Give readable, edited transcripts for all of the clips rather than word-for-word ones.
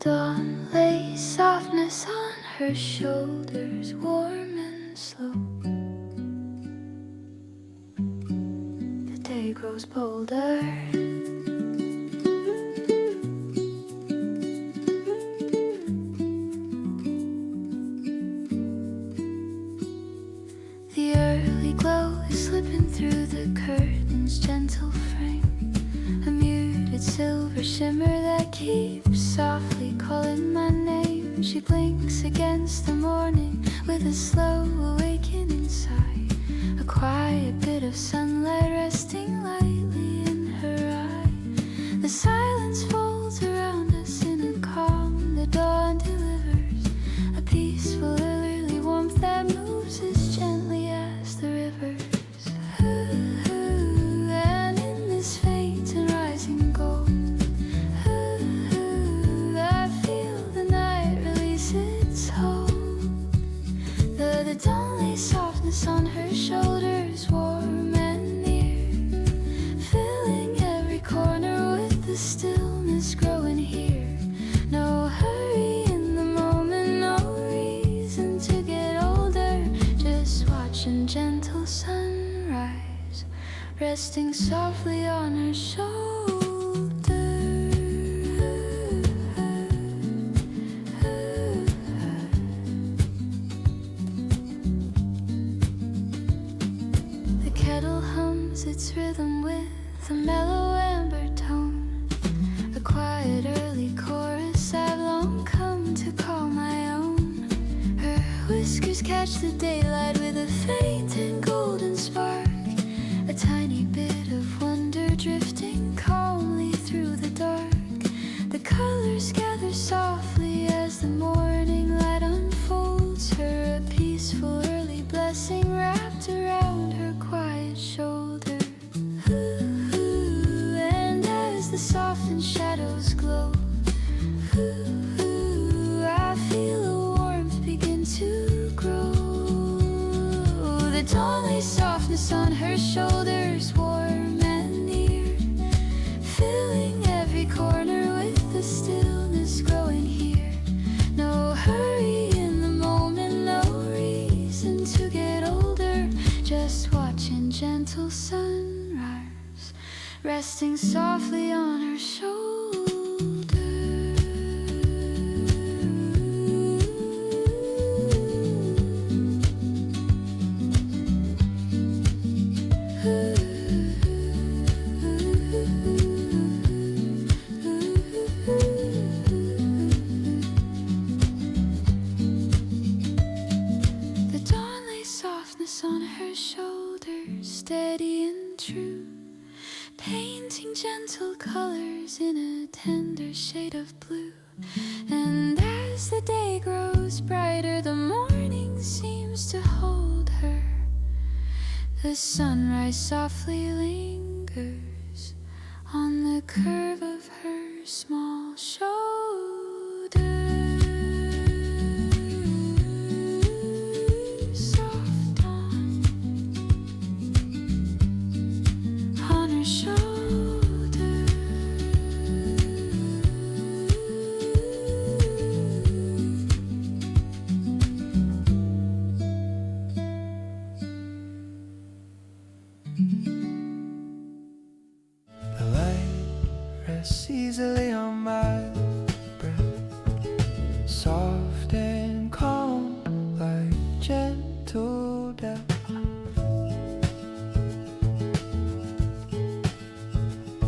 dawn lays softness on her shoulders, warm and slow. The day grows bolder. The early glow is slipping through the curtain's gentle frame, a muted silver shimmer that keeps softly calling my name. She blinks against the morning with a slow awakening sigh, a quiet bit of sunlight resting lightly in her eye. The silence folds around us in a calm the dawn delivers, a peaceful early warmth that moves as gently as the rivers. And in this faint and rising gold, I feel the night release its hold. The dawn lays softness on her shoulders, warm and near, filling every corner with the stillness growing here. No hurry in the moment, no reason to get older, just watching gentle sunrise resting softly on her shoulder. The kettle hums its rhythm with a mellow amber tone, a quiet early chorus I've long come to call my own. Her whiskers catch the daylight with a faint and golden spark, a tiny bit of wonder drifting calmly through the dark. The colors gather softly as the morning light unfolds, her a peaceful early blessing wrapped around her quiet shoulder. And as the softened shadows glow, I feel a warmth begin to grow. The dawn lays softness on her shoulders, warm and near, filling every corner with the stillness growing here. No hurry in the moment, no reason to get older, just watching gentle sunrise resting softly on her shoulder. The dawn lays softness on her shoulders, steady and true, painting gentle colors in a tender shade of blue. And as the day grows brighter, the morning seems to hold her. The sunrise softly lingers on the curve of her small shoulder. Soft dawn on her shoulder. The light rests easily on my breath, soft and calm like gentle death.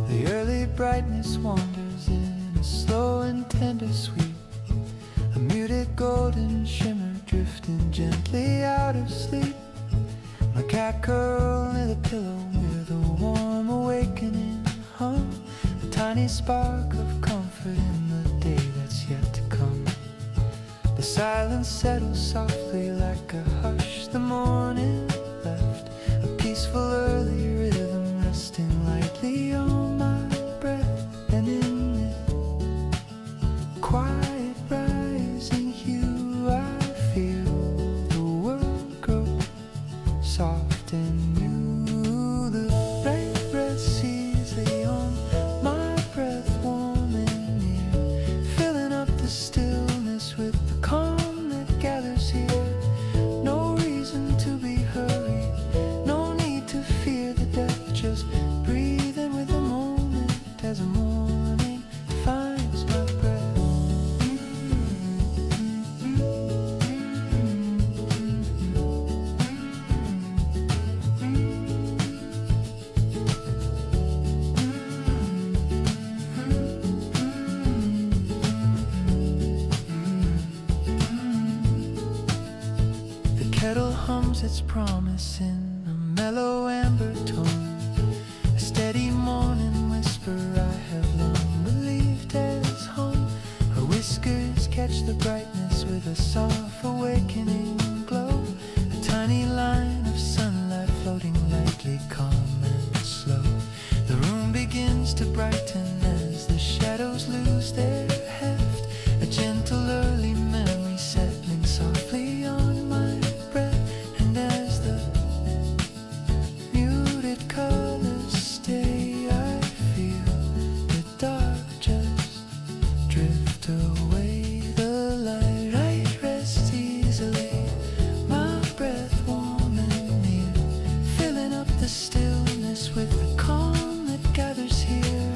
The early brightness wanders in a slow and tender sweep, a muted golden shimmer drifting gently out of sleep. My cat curled near the pillow with a warm awakening hum, a tiny spark of comfort in the day that's yet to come. The silence settles softly like a hush the morning left, a peaceful early rhythm resting lightly on my breath. And in this quiet rising hue, I feel the world grow soft and new. The bright red seas lay on my breath, warm and near, filling up the hums its promise in a mellow amber tone, a steady morning whisper I have long believed is home. Her whiskers catch the brightness with a soft awakening glow, a tiny line of sunlight floating lightly, calm and slow. The room begins to brighten as the shadows lose their heft, a gentle early memory settling softly on my breath. And as the muted colors stay, I feel the dark just drift away. The light rests easily, my breath warm and near, filling up the stillness with the calm that gathers here.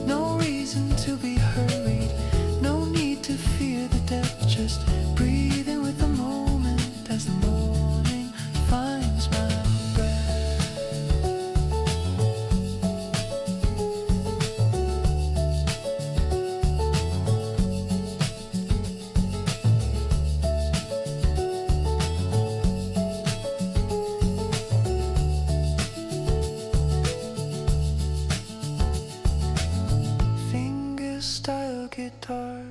No reason to be hurried, no need to fear the depth, just breathing with the moment as the morning finds my breath. Fingerstyle guitar,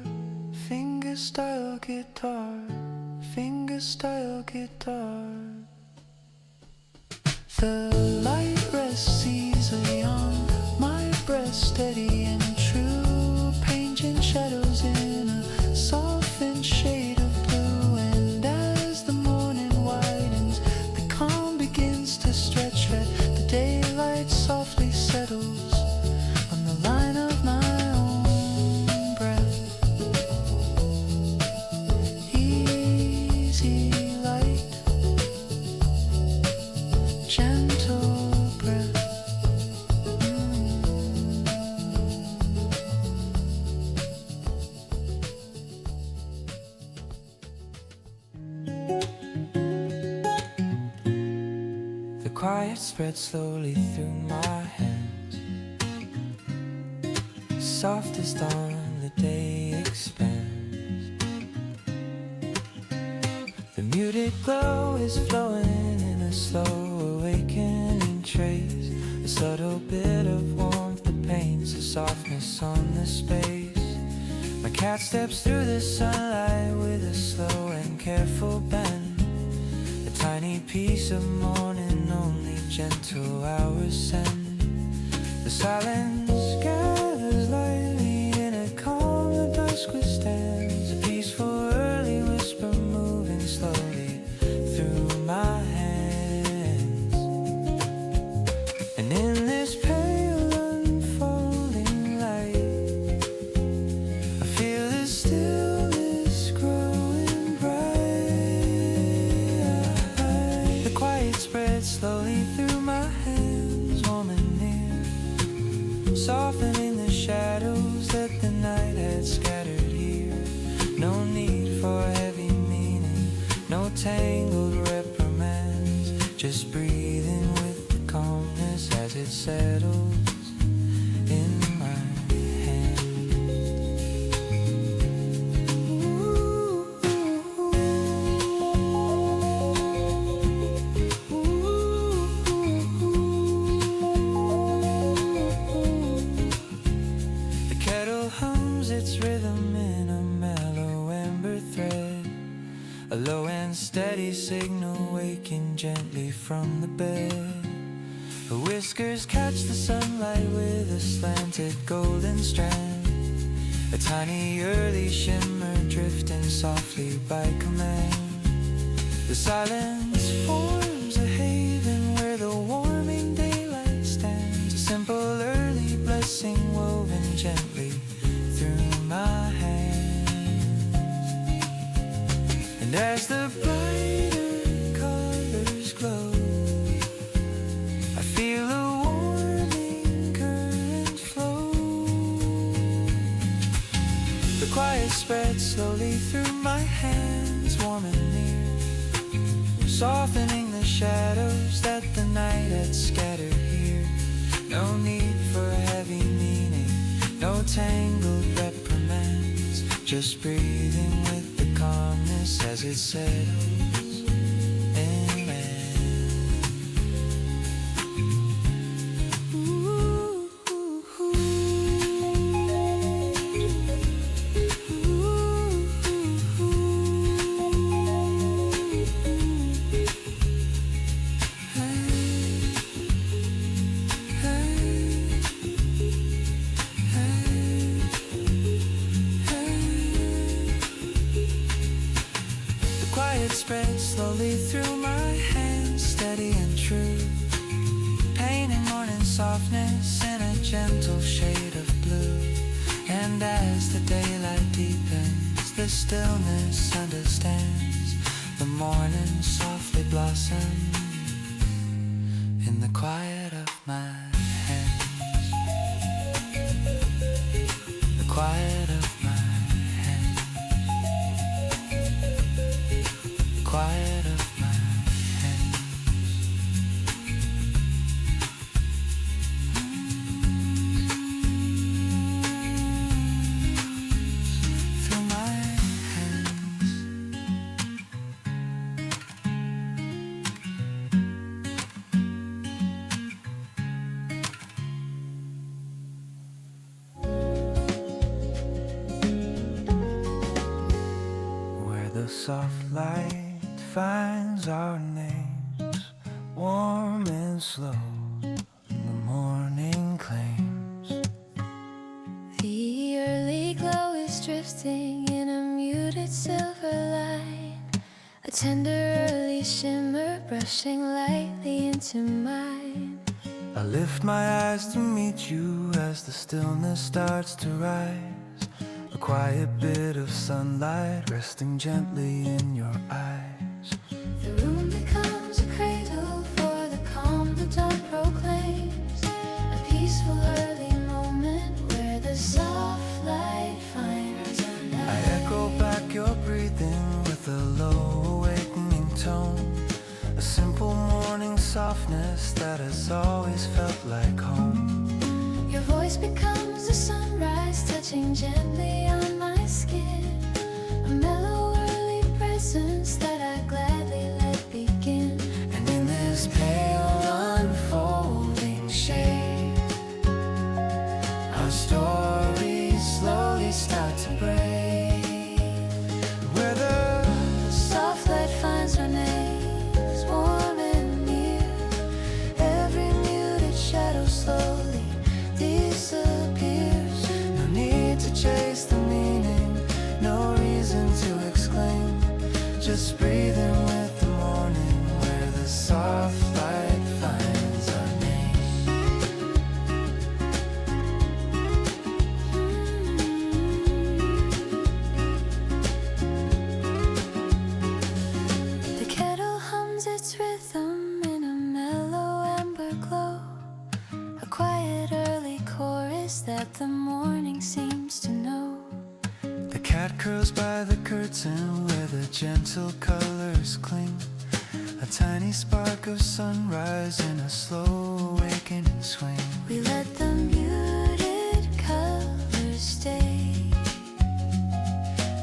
fingerstyle guitar, fingerstyle guitar. The light rests easily on my breast, steady and true, painting shadows in a softened shade of blue. And as the morning widens, the calm begins to stretch, as the daylight softly settles on the line of my own breath. Easy light, gentle breath. The quiet spreads slowly through my hands, soft as dawn the day expands. The muted glow is flowing in a slow awakening trace, a subtle bit of warmth that paints a softness on the space. My cat steps through the sunlight with a slow and careful bend, a tiny piece of morning only gentle hours send. The silence gathers lightly in a calm the dusk withstands, a peaceful early whisper moving slowly through my hands. And in this pale unfolding light, I feel the stillness growing bright. The quiet spreads slowly through my hands, warm and near, softening the shadows that the night had scattered here. No need for heavy meaning, no tangled reprimands, just breathing with the calmness as it settles in my hand. The kettle hums its rhythm in a mellow amber thread, a low and steady signal waking gently from the bed. Her whiskers catch the sunlight with a slanted golden strand, a tiny early shimmer drifting softly by command. The silence forms a haven where the warming daylight stands, a simple early blessing woven gently through my hands. And as the brighter colors glow, I feel a warming current flow. The quiet spreads slowly through my hands, warm and near, softening the shadows that the night had scattered here. No need for heavy meaning, no tangled reprimands, just breathing with the calmness as it settles in my slowly through my hands, steady and true, painting morning softness in a gentle shade of blue. And as the daylight deepens, the stillness understands. The morning softly blossoms in the quiet of my hands. The quiet of my hands. The quiet of my hands. Through my hands. Where the soft light finds our names, warm and slow, the morning claims. The early glow is drifting in a muted silver light, a tender early shimmer brushing lightly into mine. I lift my eyes to meet you as the stillness starts to rise. A quiet bit of sunlight resting gently in your eyes. The room becomes a cradle for the calm the dawn proclaims, a peaceful early moment where the soft light finds our night. I echo back your breathing with a low awakening tone, a simple morning softness that has always felt like home. Your voice becomes the sunrise touching gently on my skin, a mellow early presence that I gladly let begin. And in this pale unfolding shade, our stories slowly start to break. Where the Soft light finds our names, warm and near. Every muted shadow slowly disappears. no need to chase the meaning, no reason to exclaim, just breathing with the morning where the soft light finds our name. The kettle hums its rhythm in a mellow amber glow, a quiet early chorus that the morning seems to know. The cat curls by the curtain where the gentle colors cling, a tiny spark of sunrise in a slow awakening swing. We let the muted colors stay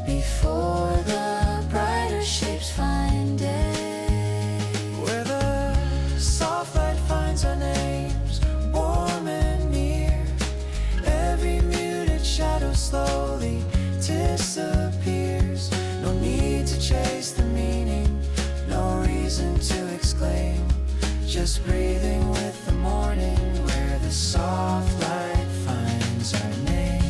before the brighter shapes find day. Where the soft light finds our names, warm and near. Every muted shadow slowly disappears. No need to chase the meaning, no reason to exclaim, just breathing with the morning where the soft light finds our name.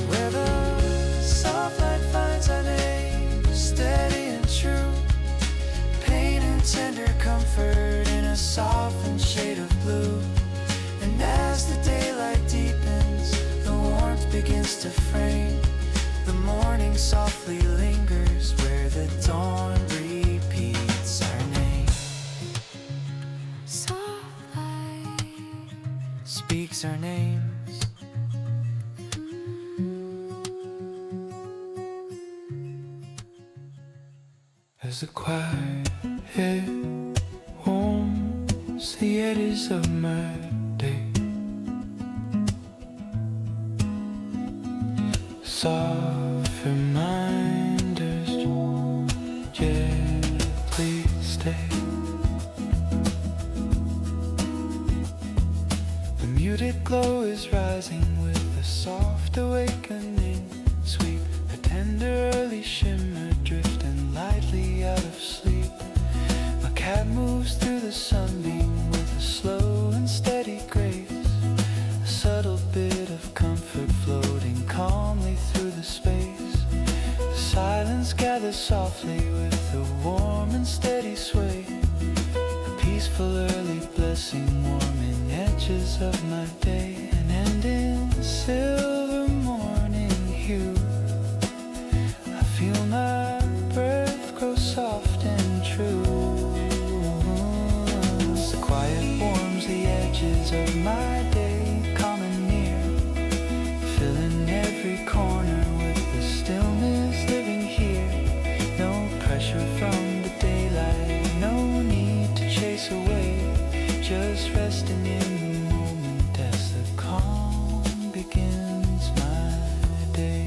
Where the soft light finds our name, steady and true, pain and tender comfort in a softened shade of blue. And as the daylight deepens, the warmth begins to frame. The morning softly lingers where the dawn repeats our name. Soft light. Speaks our names. As the quiet warms the edges of my day, soft reminders gently stay. The muted glow is rising with a soft awakening sweep. tender early shimmer drifting lightly out of sleep. My cat moves through the sunbeam with a slow and steady grace, a subtle bit of comfort floating calmly through the space. The silence gathers softly with a warm and steady sway, a peaceful early blessing warming edges of my day. An ending silver morning hue, I feel my breath grow soft and true. As the quiet warms the edges of my day, coming near, filling every corner with the stillness living here. No pressure from the daylight, no need to chase away, just resting in the moment as the calm begins my day.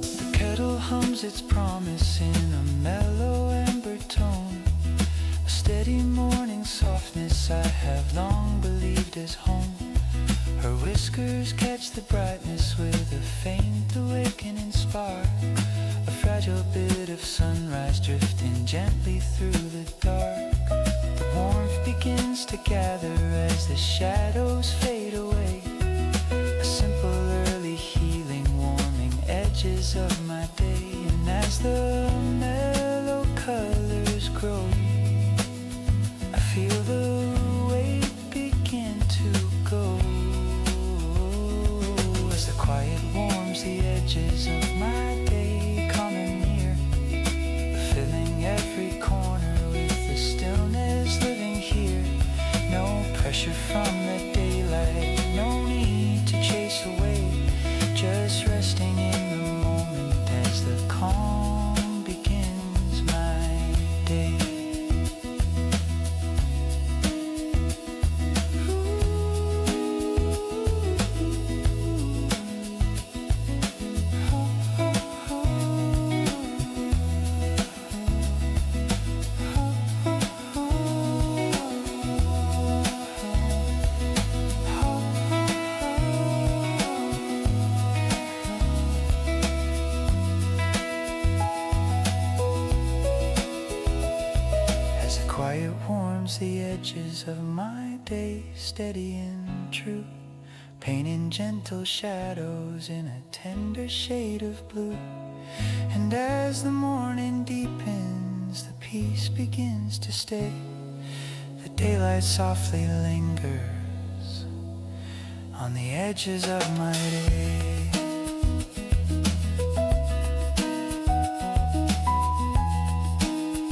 The kettle hums its promise in a mellow amber tone, a steady morning softness I have long believed is home. Her whiskers catch the brightness with a faint awakening spark, a fragile bit of sunrise drifting gently through the dark. The warmth begins to gather as the shadows fade away, a simple early healing warming edges of my day. And as the mellow colors grow, I feel the weight begin to go. As the quiet warms the edges of my day, coming near, filling every corner with the stillness living here. No pressure from the daylight, no need to chase away, just resting in the moment as the calm begins my day. As the quiet warms the edges of my day, steady and true, painting gentle shadows in a tender shade of blue. And as the morning deepens, the peace begins to stay, the daylight softly lingers on the edges of my day.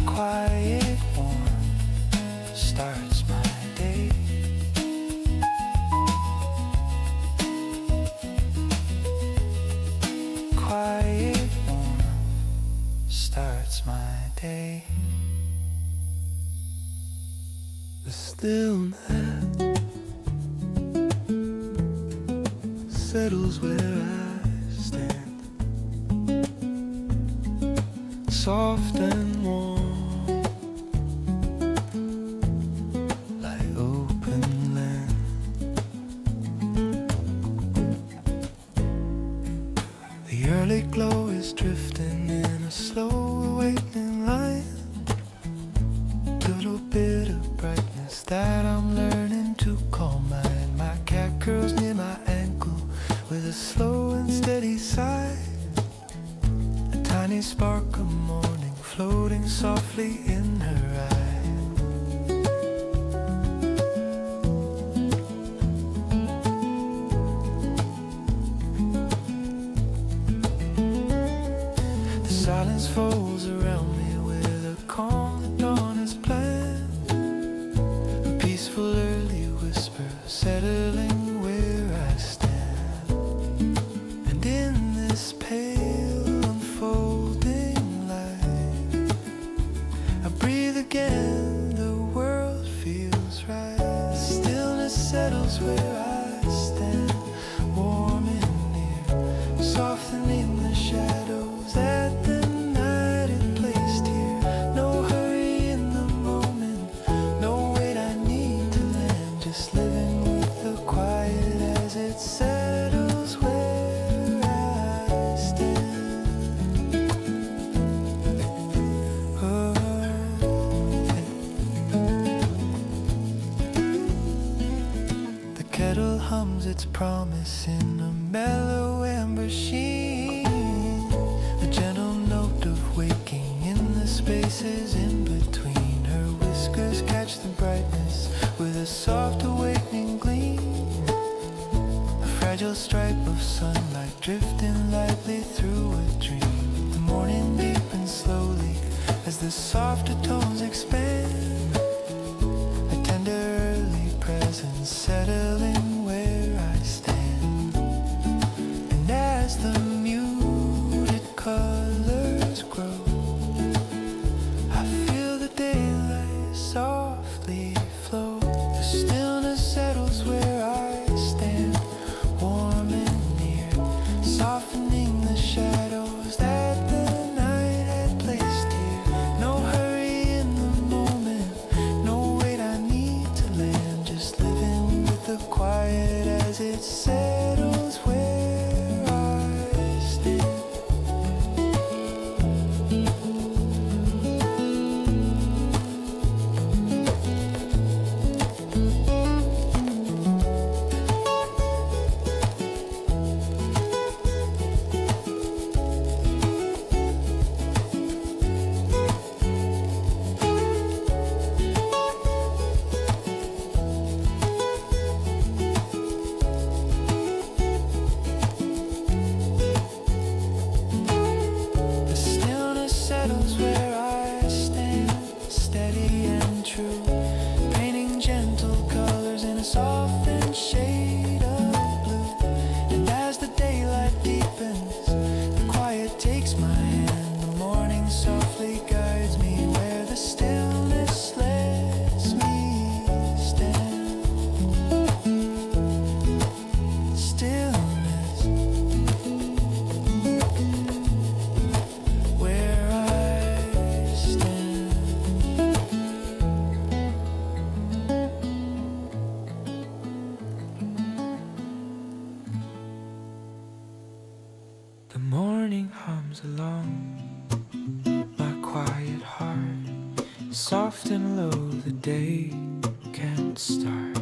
Quiet warm starts my day. Quiet warm starts my day. The stillness settles where I stand, soft and warm, early glow is drifting in a slow awakening light, little bit of brightness that I'm learning to call mine. My cat curls near my ankle with a slow and steady sigh, a tiny spark of morning floating softly in her eye. Silence folds around me with a calm the dawn has planned, a peaceful early whisper settling where I stand. And in this pale unfolding light, I breathe again, the world feels right. The stillness settles where I stand, warm and near, softening the shadows that the night had placed here. No hurry kettle hums its promise in a mellow amber sheen. A gentle note of waking in the spaces in between. Her whiskers catch the brightness with a soft awakening gleam. A fragile stripe of sunlight drifting lightly through a dream. The morning deepens slowly as the softer tones expand. A tender early presence settling where I stand. And as the muted colors grow, I feel the daylight softly flow. The stillness settles where I stand, warm and near, softening the shadows that the night had placed here. No hurry in the moment, no wait I need to land. Just living with the quiet as it settles where I stand. The stillness settles where I stand, steady and true, painting gentle colors in a softened shade of blue. And as the daylight deepens, the quiet takes my hand. The morning softly guides me where the stillness lets me stand. Stillness, where I stand. The morning hums along my quiet heart, soft and low the day can start.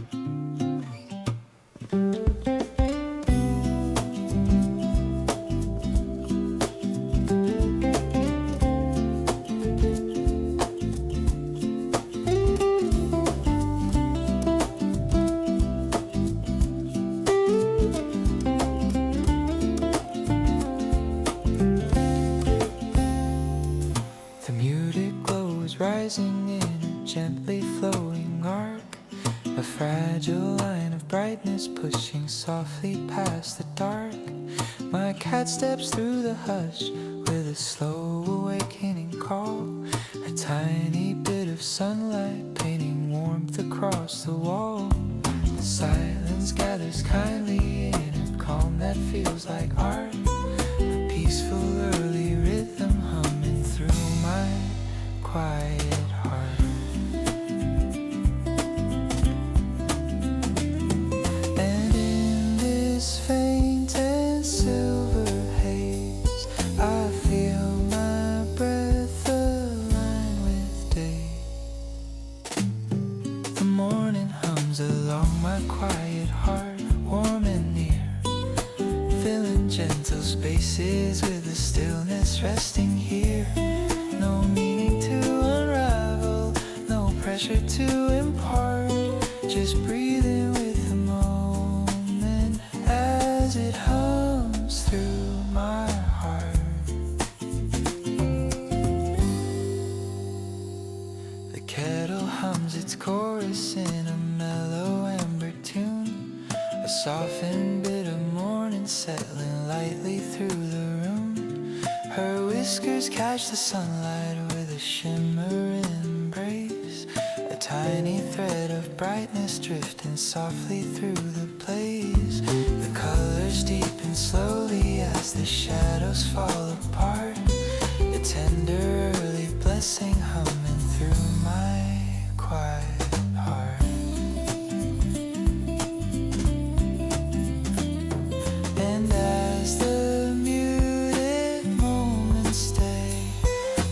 The muted glow is rising in a gently flowing arc, a fragile line of brightness pushing softly past the dark. My cat steps through the hush with a slow awakening call, a tiny bit of sunlight painting warmth across the wall. The silence gathers kindly in a calm that feels like art, a peaceful early rhythm humming through my quiet heart. And in this faint and silver haze, I feel my breath align with day. The morning hums along my quiet heart, warm and near, filling gentle spaces with the stillness resting here. No meaning to unravel, no pressure to impart, just breathing with the moment as it hums through my heart. The kettle hums its chorus in a mellow amber tune, a softened bit of morning settling lightly through the room. Her whiskers catch the sunlight with a shimmer embrace, a tiny thread of brightness drifting softly through the place. The colors deepen slowly as the shadows fall apart, a tender early blessing humming through my quiet heart. And as the muted moments stay,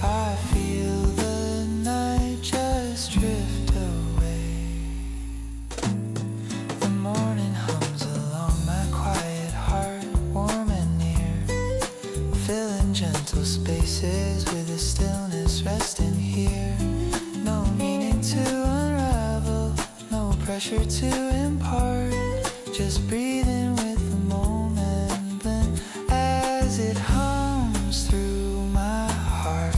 I feel the night just drift away. The morning pressure to impart. Just breathing with the moment, blend as it hums through my heart.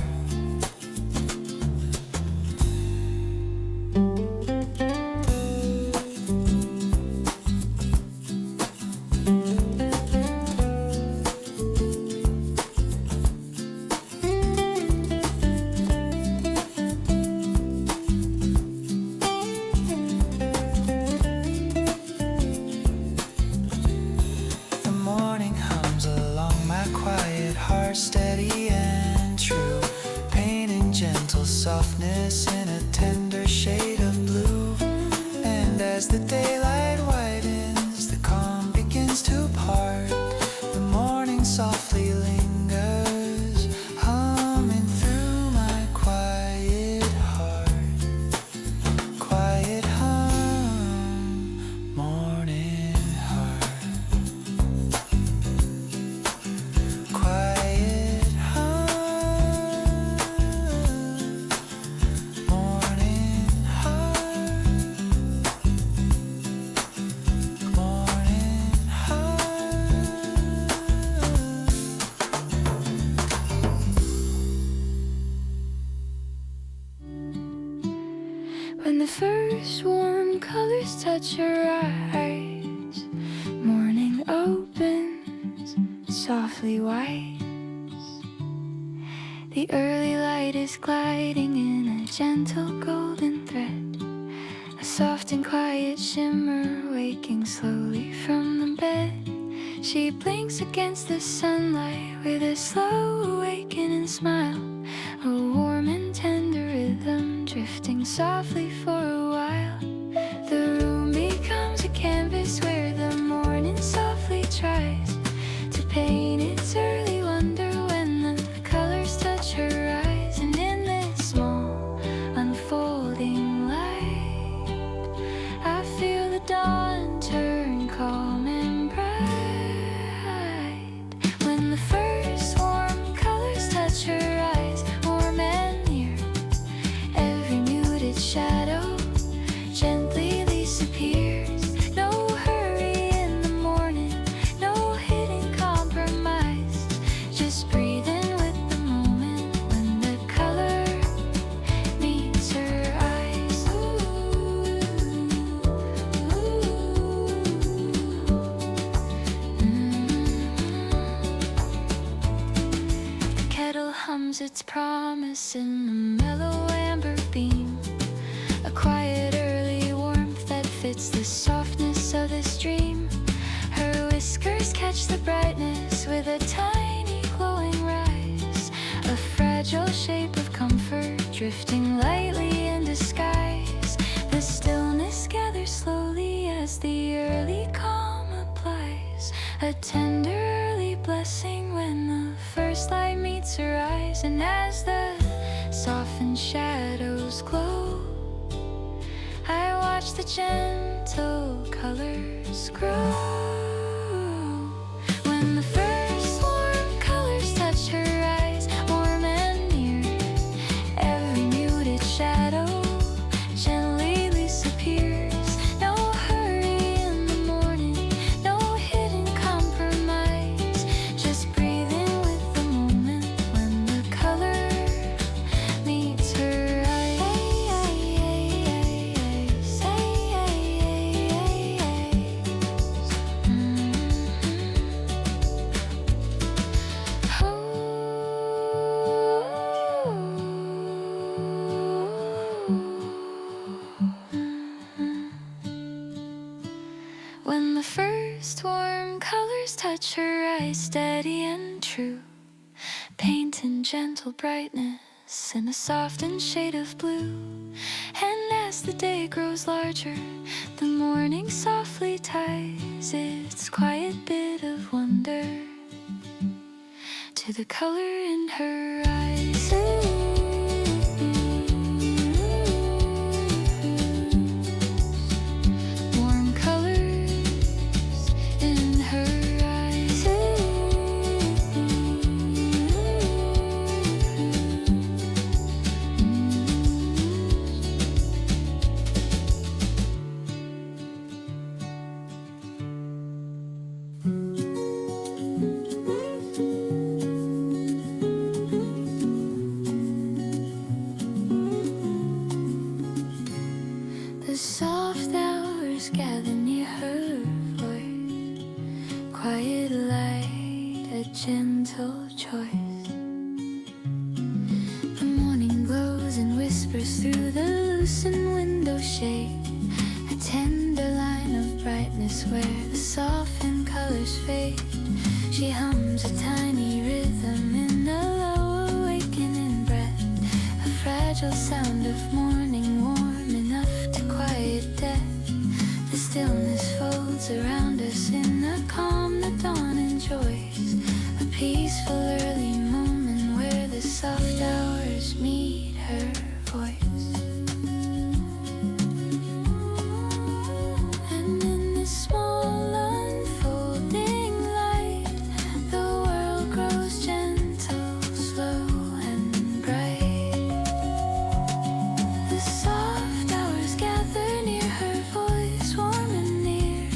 Steady and true, pain and gentle softness in a tender shade of blue. And as the daylight widens, the calm begins to part. The morning softly lingers, humming through my quiet heart. Quiet hum, morning heart. Quiet when the first warm colors touch your eyes, morning opens, softly whites. The early light is gliding in a gentle golden thread, a soft and quiet shimmer waking slowly from the bed. She blinks against the sunlight with a slow awakening smile, a warm and tender rhythm drifting softly for a while. The room becomes a canvas where the morning softly tries to paint its early wonder when the colors touch her eyes. And in this small unfolding light, I feel the dawn turn calm and bright. When the first warm colors touch her eyes, warm and near, every muted shadow gently disappears. No hurry in the morning, no hidden compromise, just breathing with the moment when the color meets her eyes. The kettle hums its promise in the mellow amber beam, a quiet early warmth that fits the softness of this dream. Her whiskers catch the brightness with a tiny glowing rise, a fragile shape of comfort drifting lightly in disguise. The stillness gathers slowly as the early calm applies, a tender early blessing when the first light meets her eyes. And as the softened shadows glow, I watch the gentle colors grow. When the first warm colors touch her eyes, warm and near, every muted shadow gently disappears. No hurry in the morning, no hidden compromise, just breathing with the moment when the color meets her eyes. When the first warm colors touch her eyes, steady and true, paint in gentle brightness in a softened shade of blue. And as the day grows larger, the morning softly ties its quiet bit of wonder to the color in her eyes. Warm colors in her eyes. gather near her voice. Quiet light, a gentle choice. The morning glows and whispers through the loosened window shade. A tender line of brightness where the softened colors fade. She hums a tiny rhythm in a low awakening breath. A fragile sound of morning warm enough to quiet death. The stillness folds around us in a calm the dawn enjoys. A peaceful early moment where the soft hours meet her voice. And in this small unfolding light, the world grows gentle, slow and bright. The soft hours gather near her voice, warm and near,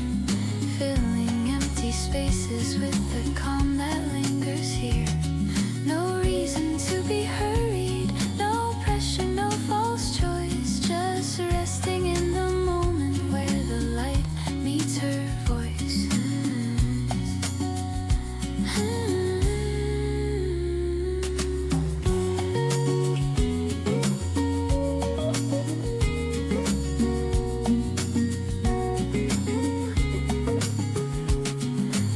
filling empty spaces with the calm that lingers here. No reason to be hurried, no pressure, no false choice, just resting in the moment where the light meets her voice.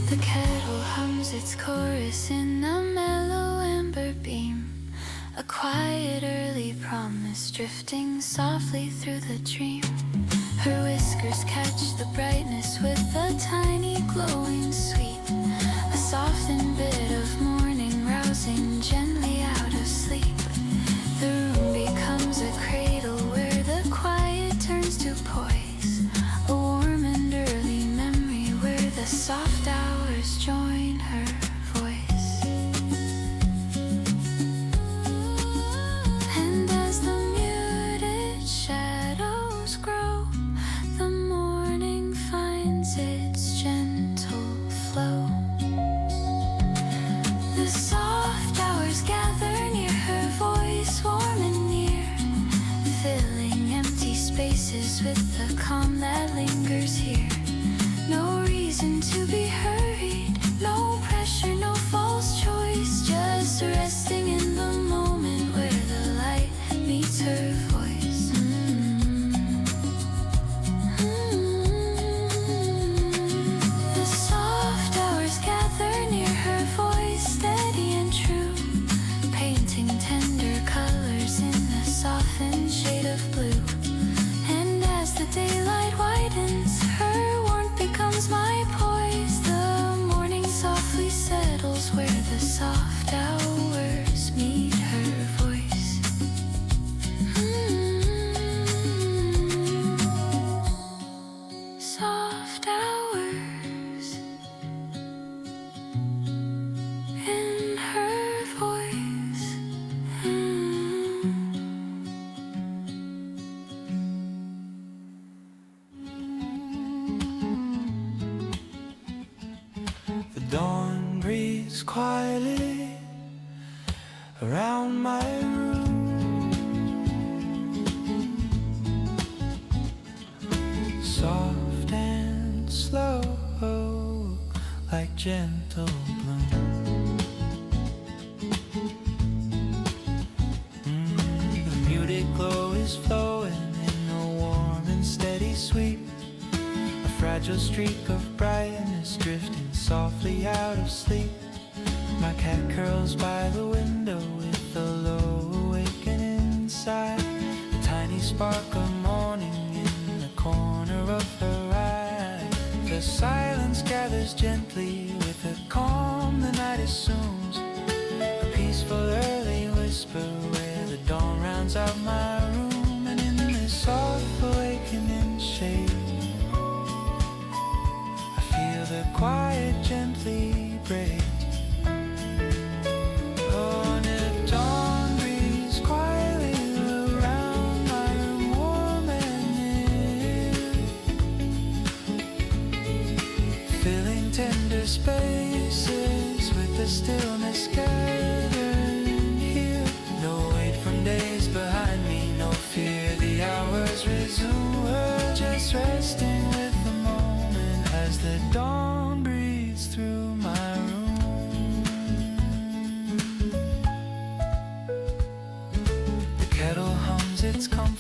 The kettle hums its chorus in a mellow amber beam. A quiet early promise drifting softly through the dream. Her whiskers catch the brightness with a tiny glowing sweep. A softened bit of morning rousing gently out of sleep. The room becomes a cradle where the quiet turns to poise. A warm and early memory where the soft hours join her voice. And as the muted shadows grow, the morning finds its gentle flow. The soft hours gather near her voice, warm and near, filling empty spaces with the calm that lingers here. No reason to be hurried, no pressure, no false choice, just resting in the moment where the light meets her voice. The soft hours gather near her voice, steady and true, painting tender colors in the softened shade of blue. And as the daylight widens, her warmth becomes my poise. The morning softly settles where the soft hours meet her voice. Soft hours in her voice. The dawn breathes quietly around my room. Soft and slow, like gentle bloom. The muted glow is flowing in a warm and steady sweep. A fragile streak of brightness drifting softly out of sleep. My cat curls by the window with a low awakening sigh. A tiny spark of morning in the corner of her eye. The silence gathers gently with a calm the night assumes. A peaceful early whisper where the dawn rounds out my room. And in this soft awakening shade, I feel the quiet gently break. Oh, and the dawn breeze quietly around my room, warm and near, filling tender spaces with the stillness gathered here. No weight from days behind me, no fear the hours resume. We're just resting with the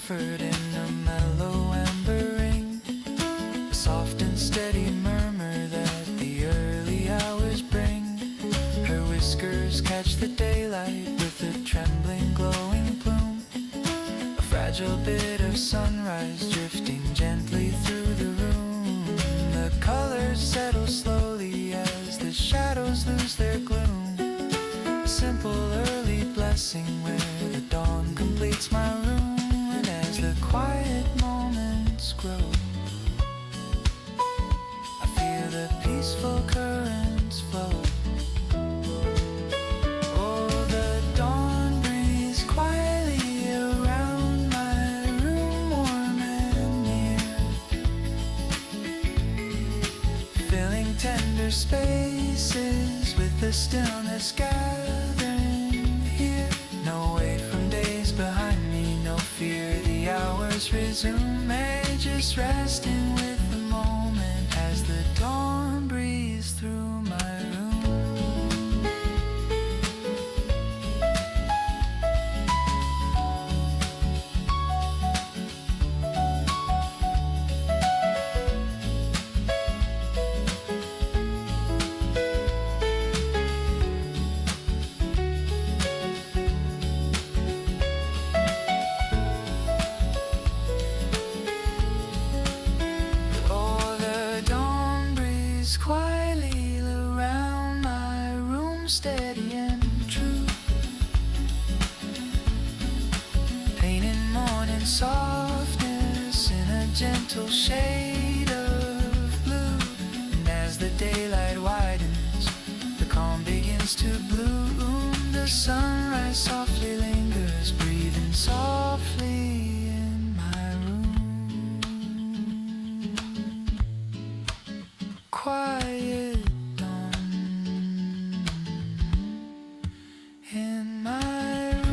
comfort in a mellow amber ring, a soft and steady murmur that the early hours bring. Her whiskers catch the daylight with a trembling glowing plume, a fragile bit of sunrise drifting gently through the room. The colors settle slowly as the shadows lose their gloom, a simple early blessing where the dawn completes my room. And as the quiet moments grow, I feel the peaceful currents flow. Oh, the dawn breeze quietly around my room, warm and near, filling tender spaces with the stillness gathering here. No weight from days behind me, no fear the hours resume, just resting with the moment as the dawn breathes through my room. Oh, the dawn breeze quietly around my room, steady and true, painting morning softness in a gentle shade of blue. And as the daylight widens, the calm begins to bloom. The sunrise softly lingers, breathing softly in my room. Quiet dawn in my room.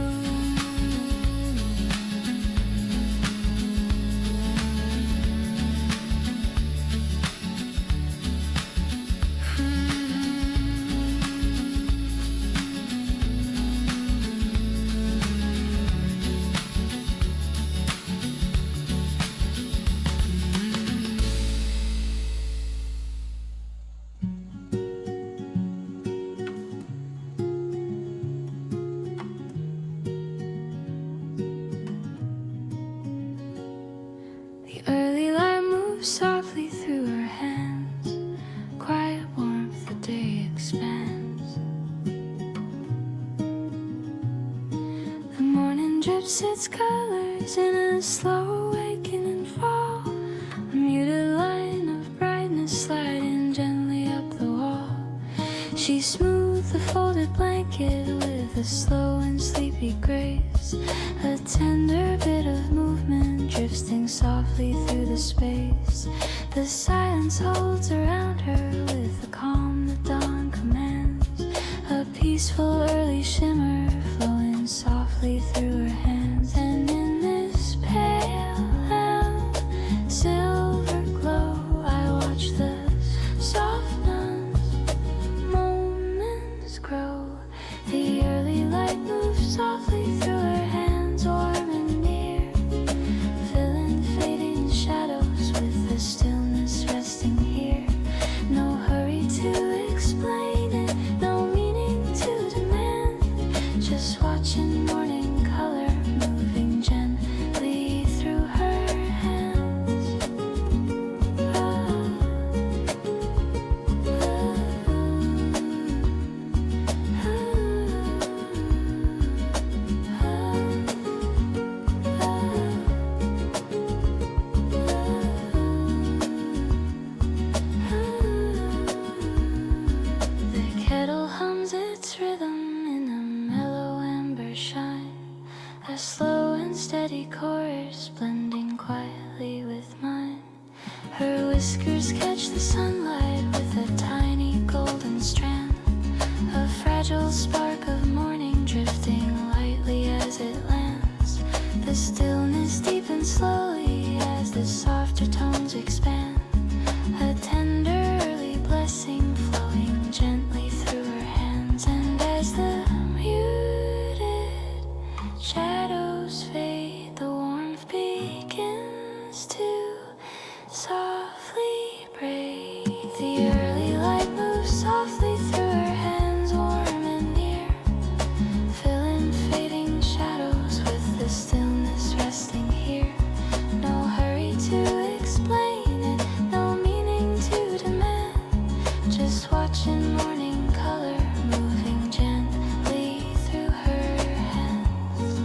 The early light moves softly through her hands. Quiet warmth, the day expands. The morning drips its colors in a slow awakening fall. A muted line of brightness sliding gently up the wall. She smoothed the folded blanket with a slow and sleepy grace. A tender bit of movement drifting softly through the space. The silence holds around her with the calm that dawn commands. A peaceful early shimmer flowing softly through her hands. And in this pale and silver glow, I watch the soft nuns moments grow. The early light moves softly through her hands, warm and near, filling the fading shadows with the stillness resting here. No hurry to explain it, no meaning to demand, just watching morning color moving gently through her hands. The kettle hums its rhythm in a mellow amber shine, a slow and steady chorus blending quietly with mine. Her whiskers catch the sunlight with a tiny golden strand, a fragile spark of morning drifting lightly as it lands. The stillness deepens slowly as the softer tones expand, a tender early blessing flowing gently through her hands. And as the muted shadows fade, the warmth begins. softly breathe. The early light moves softly through her hands, warm and near, filling fading shadows with the stillness resting here. No hurry to explain it, no meaning to demand, just watching morning color moving gently through her hands.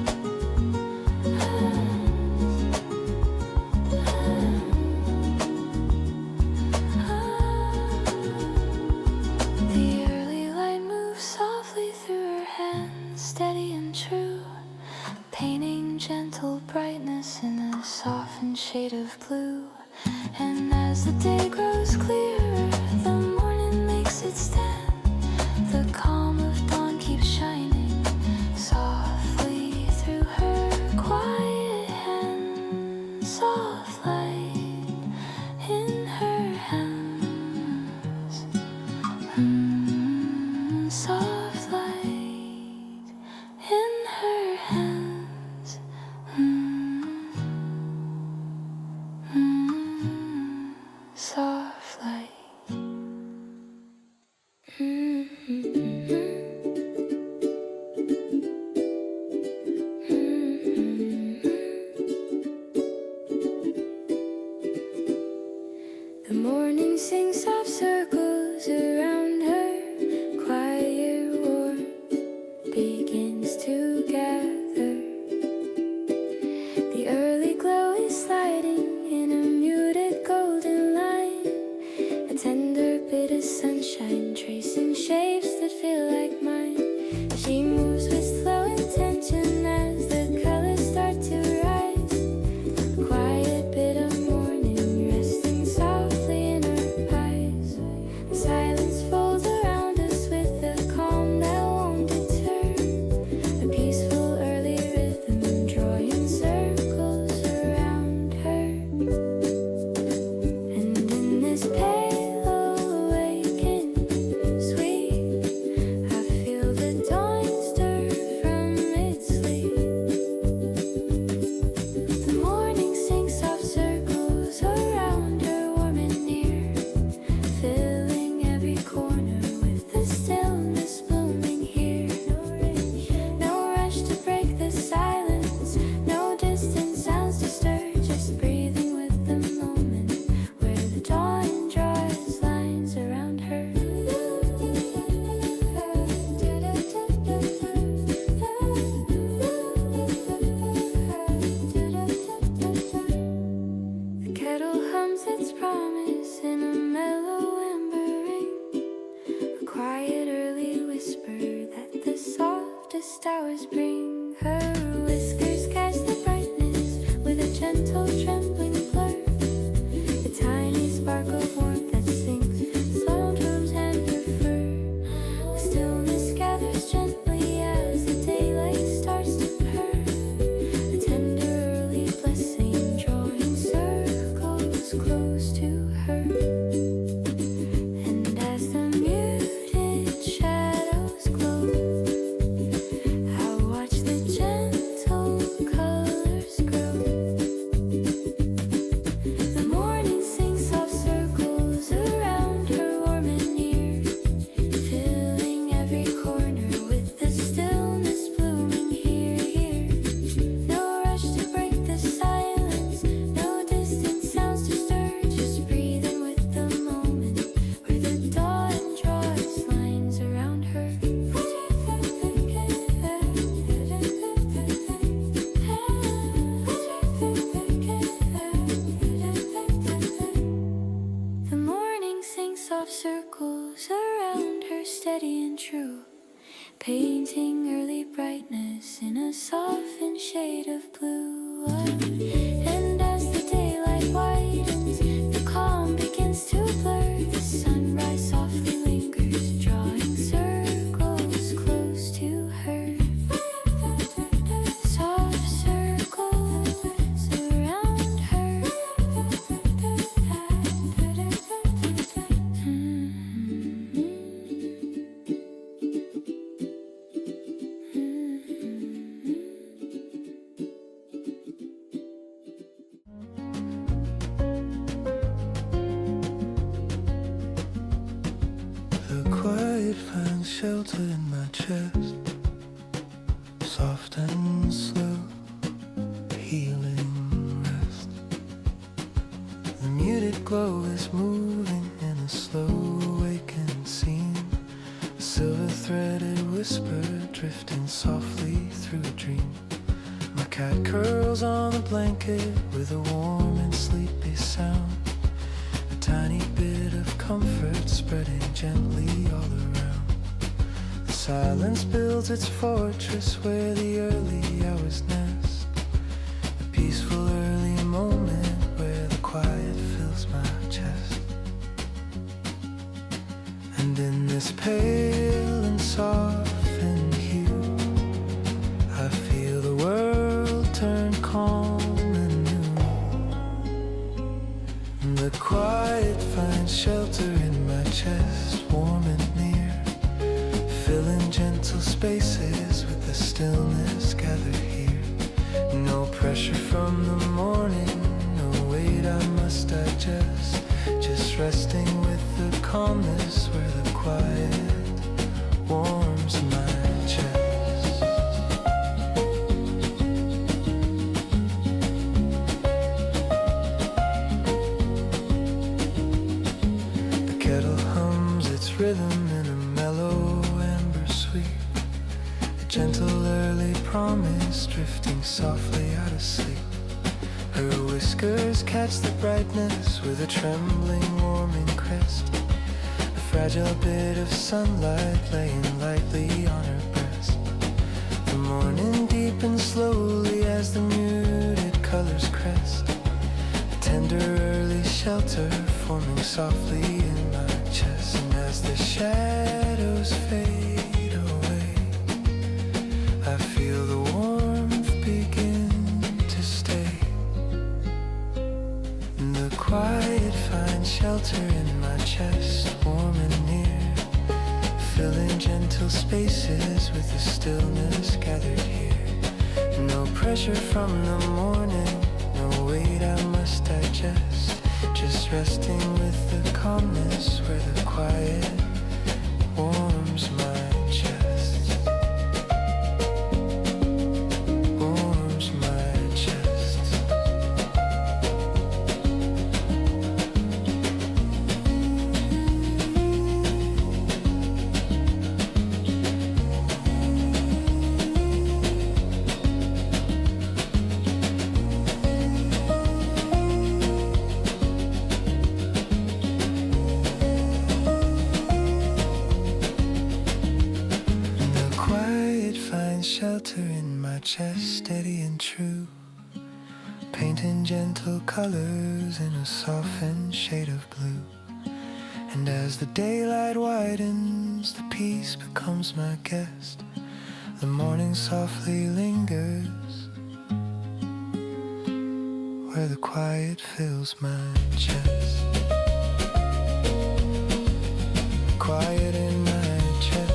The early light moves softly through her hands, steady and true, painting gentle brightness in a softened shade of blue. And as the day grows clearer, the morning makes its stand. The calm of dawn keeps shining softly through her quiet hands. Soft light in her hands. Soft light in her hands. Soft light. The morning sings soft circles around her. Quiet warmth begins to gather. The early glow is sliding in a muted golden line. A tender bit of sunshine tracing shapes that feel like mine. She moves with slow intention as the colors start to rise. A quiet bit of morning resting softly in her eyes. The silence folds around us with a calm that won't deter. A peaceful early rhythm drawing circles around her. And in this pale awakened sweet, I feel the dawn stir from its sleep. The morning sings soft circles around her, warm and near, filling every corner with the stillness blooming here. No rush to break the silence, no distant sounds to stir, just breathing with the moment where the dawn draws lines around her. The kettle hums its promise in a mellow amber ring, a quiet early whisper that the softest hours bring. Her whiskers catch the brightness with a gentle trembling blur, a tiny spark of warmth that sinks slow drums and her fur. The stillness gathers gently as the daylight starts to purr, a tender early blessing drawing circles close to her. And as the muted shadows glow, I watch the gentle colors grow. The morning sings soft circles around her, warm and near, filling every corner with the stillness blooming here. No rush to break the silence, no distant sounds to stir, just breathing with the moment where the dawn draws lines around her. The morning sings soft circles around her, steady and true, painting early brightness in a softened shade of blue. And as the daylight widens, the calm begins to blur. The sunrise softly lingers, drawing circles close to her. Soft circles around her. shelter in my chest, soft and slow, healing rest. The muted glow is moving in a slow awakened scene, a silver-threaded whisper drifting softly through a dream. My cat curls on the blanket with a warm and sleepy sound, a tiny bit of comfort spreading gently all around. The silence builds its fortress where the early hours nest, a peaceful early moment where the quiet fills my chest. And in this pale and softened hue, I feel the world turn calm and new. The quiet finds shelter in my chest, warm and near, filling gentle spaces with the stillness gathered here. No pressure from the morning, no weight I must digest, just resting with the calmness where the quiet warms my chest. The kettle hums its rhythm in a mellow amber sweet, a gentle early promise drifting softly out of sleep. Her whiskers catch the brightness with a trembling warming crest, a fragile bit of sunlight laying lightly on her breast. The morning deepens slowly as the muted colors crest, a tender early shelter forming softly in my chest. And as the shadows fade away, I feel the warmth begin to stay. The quiet finds shelter in my chest, warm and near, filling gentle spaces with the stillness gathered here. No pressure from the morning, no weight I must digest, just resting with the calmness where the quiet warms my chest, warms my chest. Shelter in my chest, steady and true, painting gentle colors in a softened shade of blue. And as the daylight widens, the peace becomes my guest. The morning softly lingers where the quiet fills my chest. Quiet in my chest.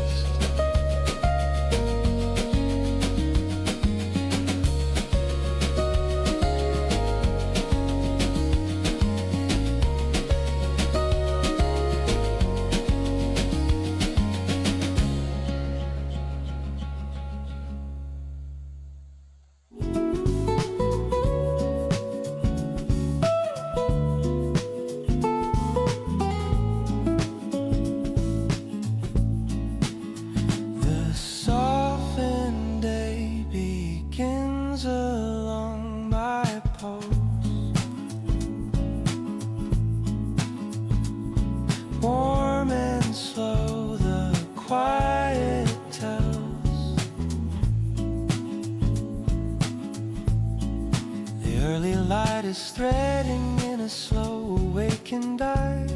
Threading in a slow awakened eye,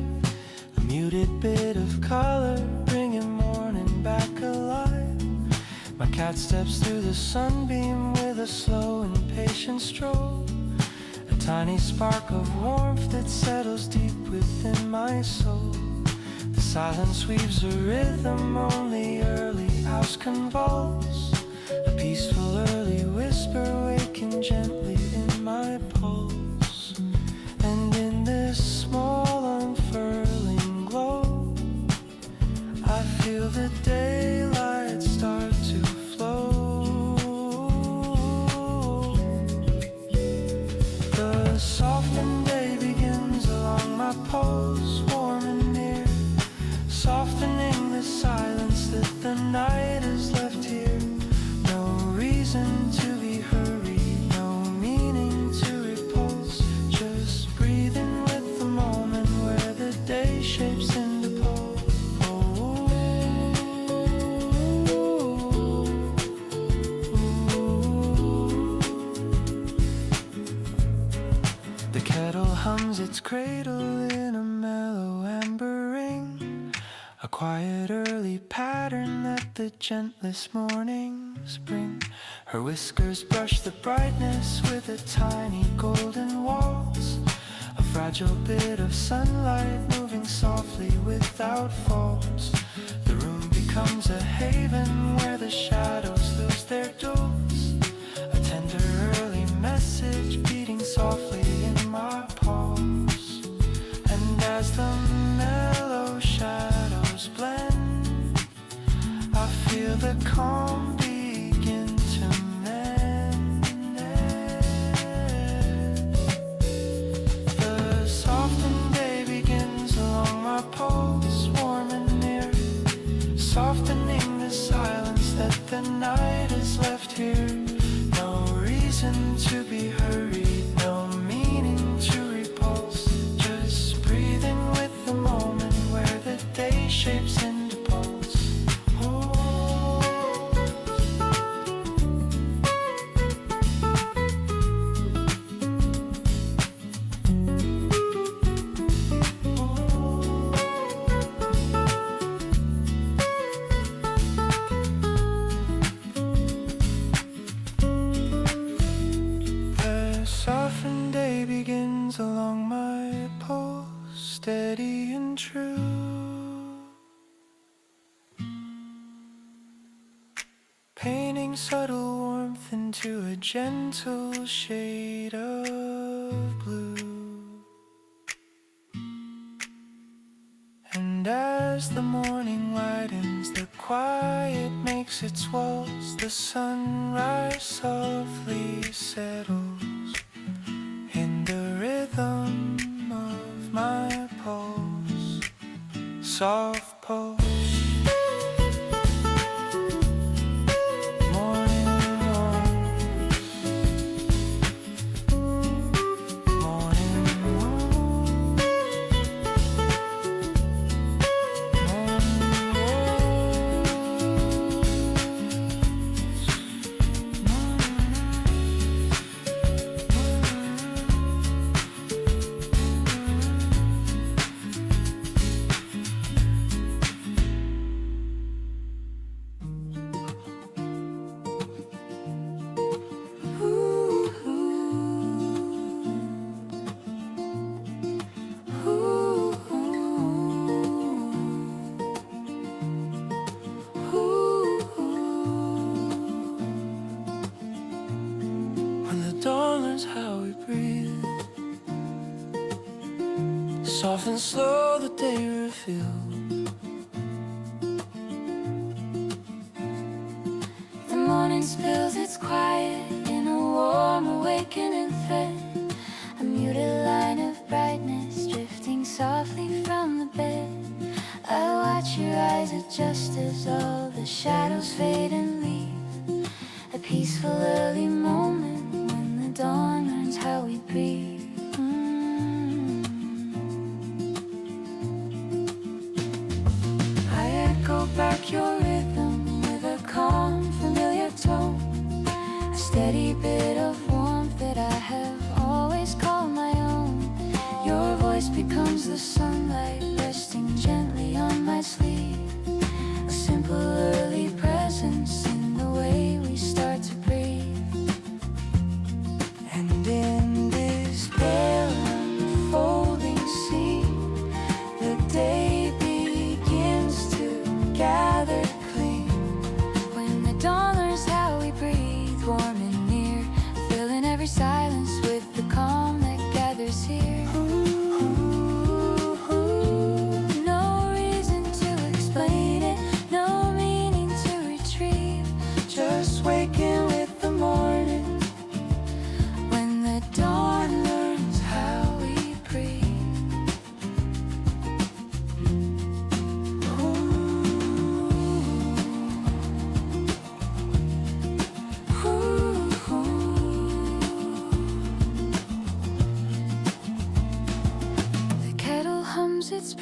a muted bit of color bringing morning back alive. My cat steps through the sunbeam with a slow and patient stroll, a tiny spark of warmth that settles deep within my soul. The silence weaves a rhythm only early hours convulse, a peaceful early whisper waking gently in my pulse. And in this small unfurling glow, I feel the day pulse, warm and near, softening the silence that the night has left here. No reason to be hurried, no meaning to repulse, just breathing with the moment where the day shapes into pulse. The kettle hums its cradle in a mellow amber ring, a quiet early pattern that the gentlest mornings bring. Her whiskers brush the brightness with a tiny golden waltz, a fragile bit of sunlight moving softly without faults. The room becomes a haven where the shadows lose their duels, a tender early message beating softly in my pulse. And as the mellow shadows blend, I feel the calm begin to mend. The softened day begins along my pulse, warm and near, softening the silence that the night has left here. No reason to be hurried, no meaning to repulse, just breathing with the moment where the day shapes into pulse. The softened day begins along my pulse, steady and true, painting subtle warmth into a gentle shade of blue. And as the morning widens, the quiet makes its waltz, the sunrise softly settles in the rhythm of my pulse, soft pulse. How we breathe, soft and slow the day reveals. The morning spills its quiet in a warm awakening thread, a muted line of brightness drifting softly from the bed. I watch your eyes adjust as all the shadows fade and leave, a peaceful early moment when the dawn learns how we breathe. I echo back your rhythm with a calm, familiar tone, a steady bit of warmth that I have always called my own. Your voice becomes the sunlight resting gently on my sleeve, a simple early presence in the way we start to breathe. And in this pale unfolding scene, the day begins to gather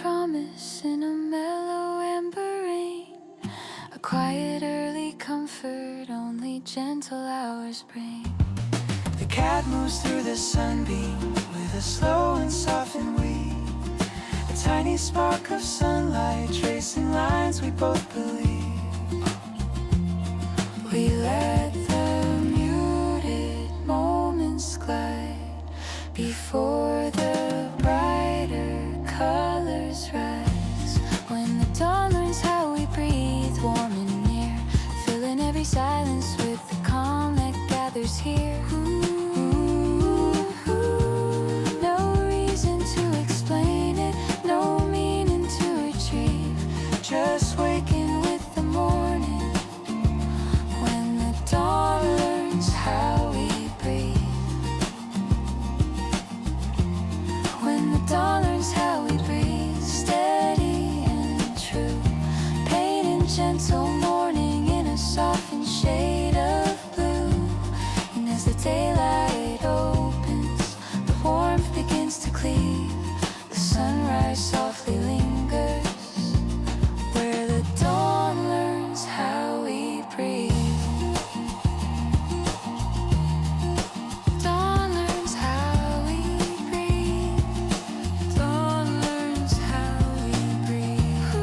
promise in a mellow amber rain. A quiet early comfort only gentle hours bring. The cat moves through the sunbeam with a slow and softened weave. A tiny spark of sunlight tracing lines we both believe. We let the muted moments glide before the brighter colors rise. When the dawn learns how we breathe, warm and near, filling every silence with the calm that gathers here. No reason to explain it, no meaning to retrieve. Just waking with the morning. When the dawn learns how we breathe. When the dawn learns how we breathe. Steady and true. Pain and gentle morning in a softened shade of blue. And as the daylight opens, the warmth begins to cleave. The sunrise softly lingers where the dawn learns how we breathe. Dawn learns how we breathe. Dawn learns how we breathe.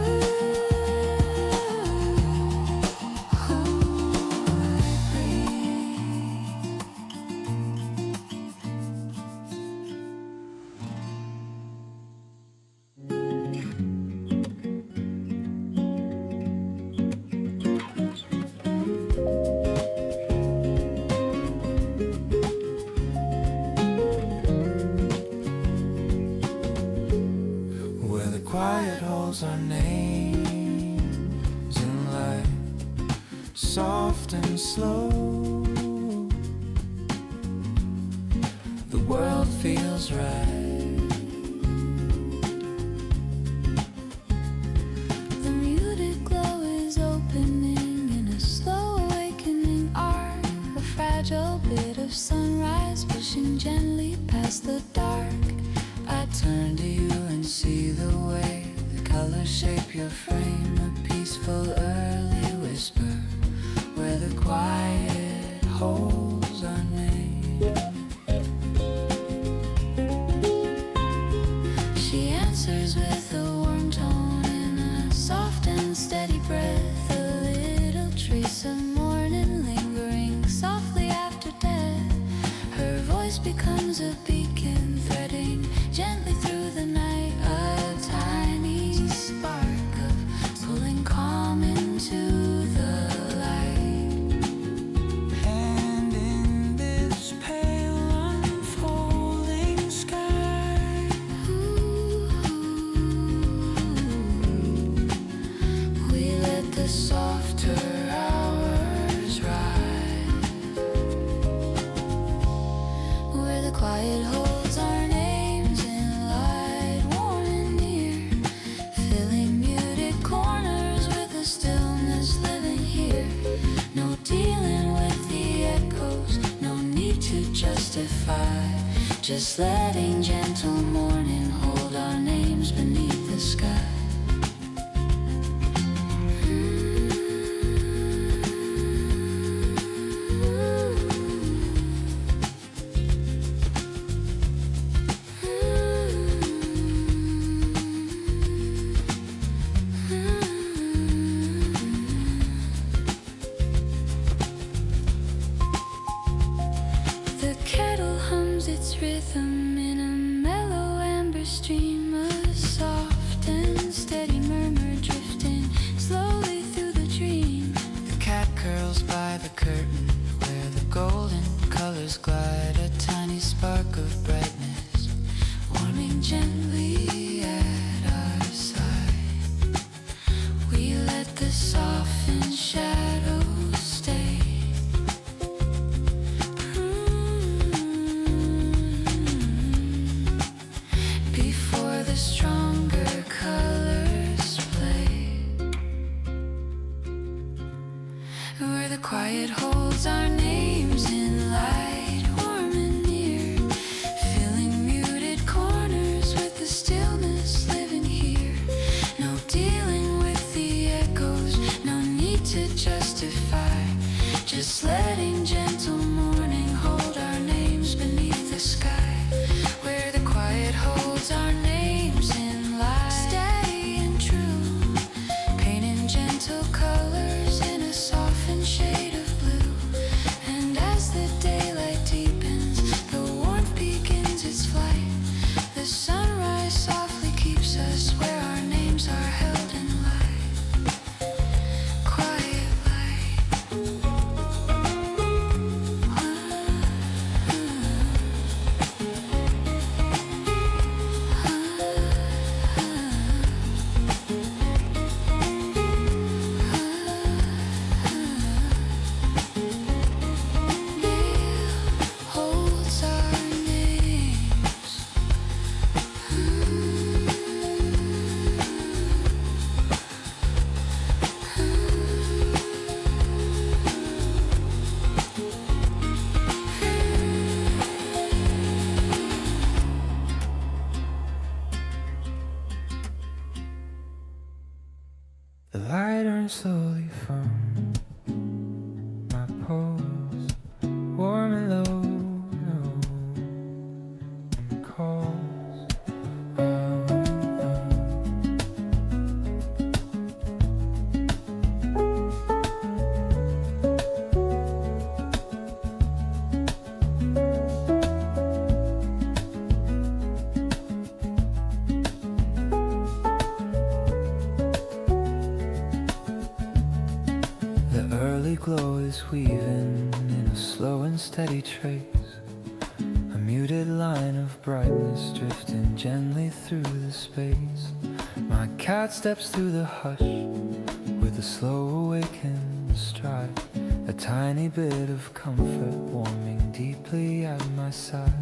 where the quiet holds our names in light, soft and slow. The world feels right. The muted glow is opening in a slow awakening arc. A fragile bit of sunrise pushing gently past the dark. I turn to you and see the way the colors shape your frame. A peaceful early whisper where the quiet holds our name. She answers with a warm tone and a soft and steady breath. A little trace of morning lingering softly after death. Her voice becomes a beacon threading gently through the night. A tiny spark of pulling calm into the light. And in this pale unfolding sky, We let the softer hours rise, where the quiet holds our names in light, warm and near, filling muted corners with the stillness living here. No dealing with the echoes, no need to justify, just letting gentle morning hold our names beneath the sky. The kettle hums its rhythm in a mellow amber stream. A soft and steady murmur drifting slowly through the dream. the cat curls by the curtain where the golden colors glide. A tiny spark of brightness Warming gently at our side. We let the softened shadows stay. Before the stronger colors play. Where the quiet holds our names in light, warm and near, filling muted corners with the stillness living here. light earns slowly from my pulse, warm and low, and calls. Glow is weaving in a slow and steady trace, a muted line of brightness drifting gently through the space. My cat steps through the hush with a slow awakened stride, a tiny bit of comfort warming deeply at my side.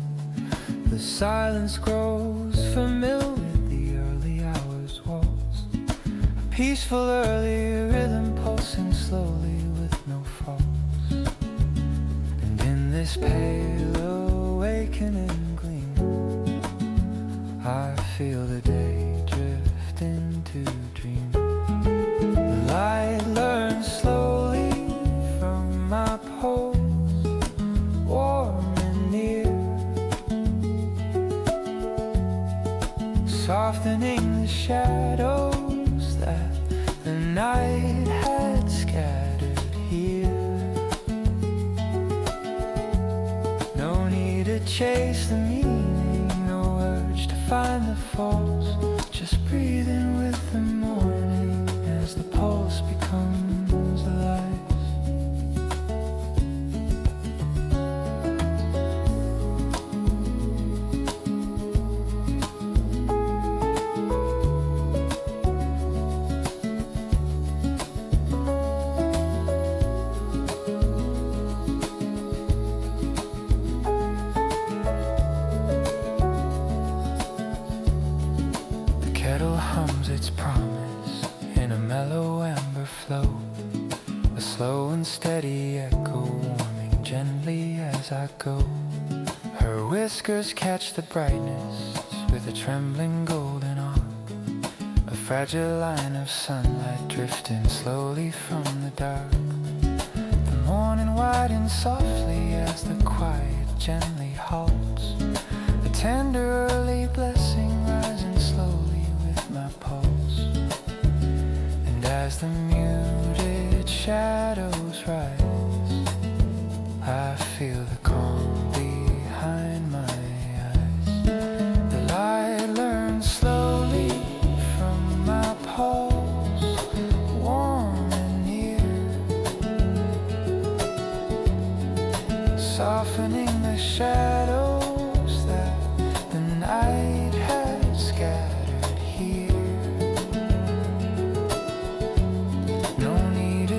The silence grows familiar with the early hours waltz, a peaceful early rhythm pulsing slowly with no faults. And in this pale awakening gleam, I feel the day drift into dream. The light learns slowly from my pulse, warm and near, softening the shadows that the night had scattered here. No need to chase the meaning, no urge to find the false, just breathing with the morning as the pulse becomes alive. Its promise in a mellow amber flow, a slow and steady echo warming gently as I go. Her whiskers catch the brightness with a trembling golden arc, a fragile line of sunlight drifting slowly from the dark. The morning widens softly as the quiet gently halts, a tender early blessing rising slowly my pulse. And as the muted shadows rise, I feel the calm behind my eyes. The light learns slowly from my pulse, warm and near, softening the shadows that the night had scattered.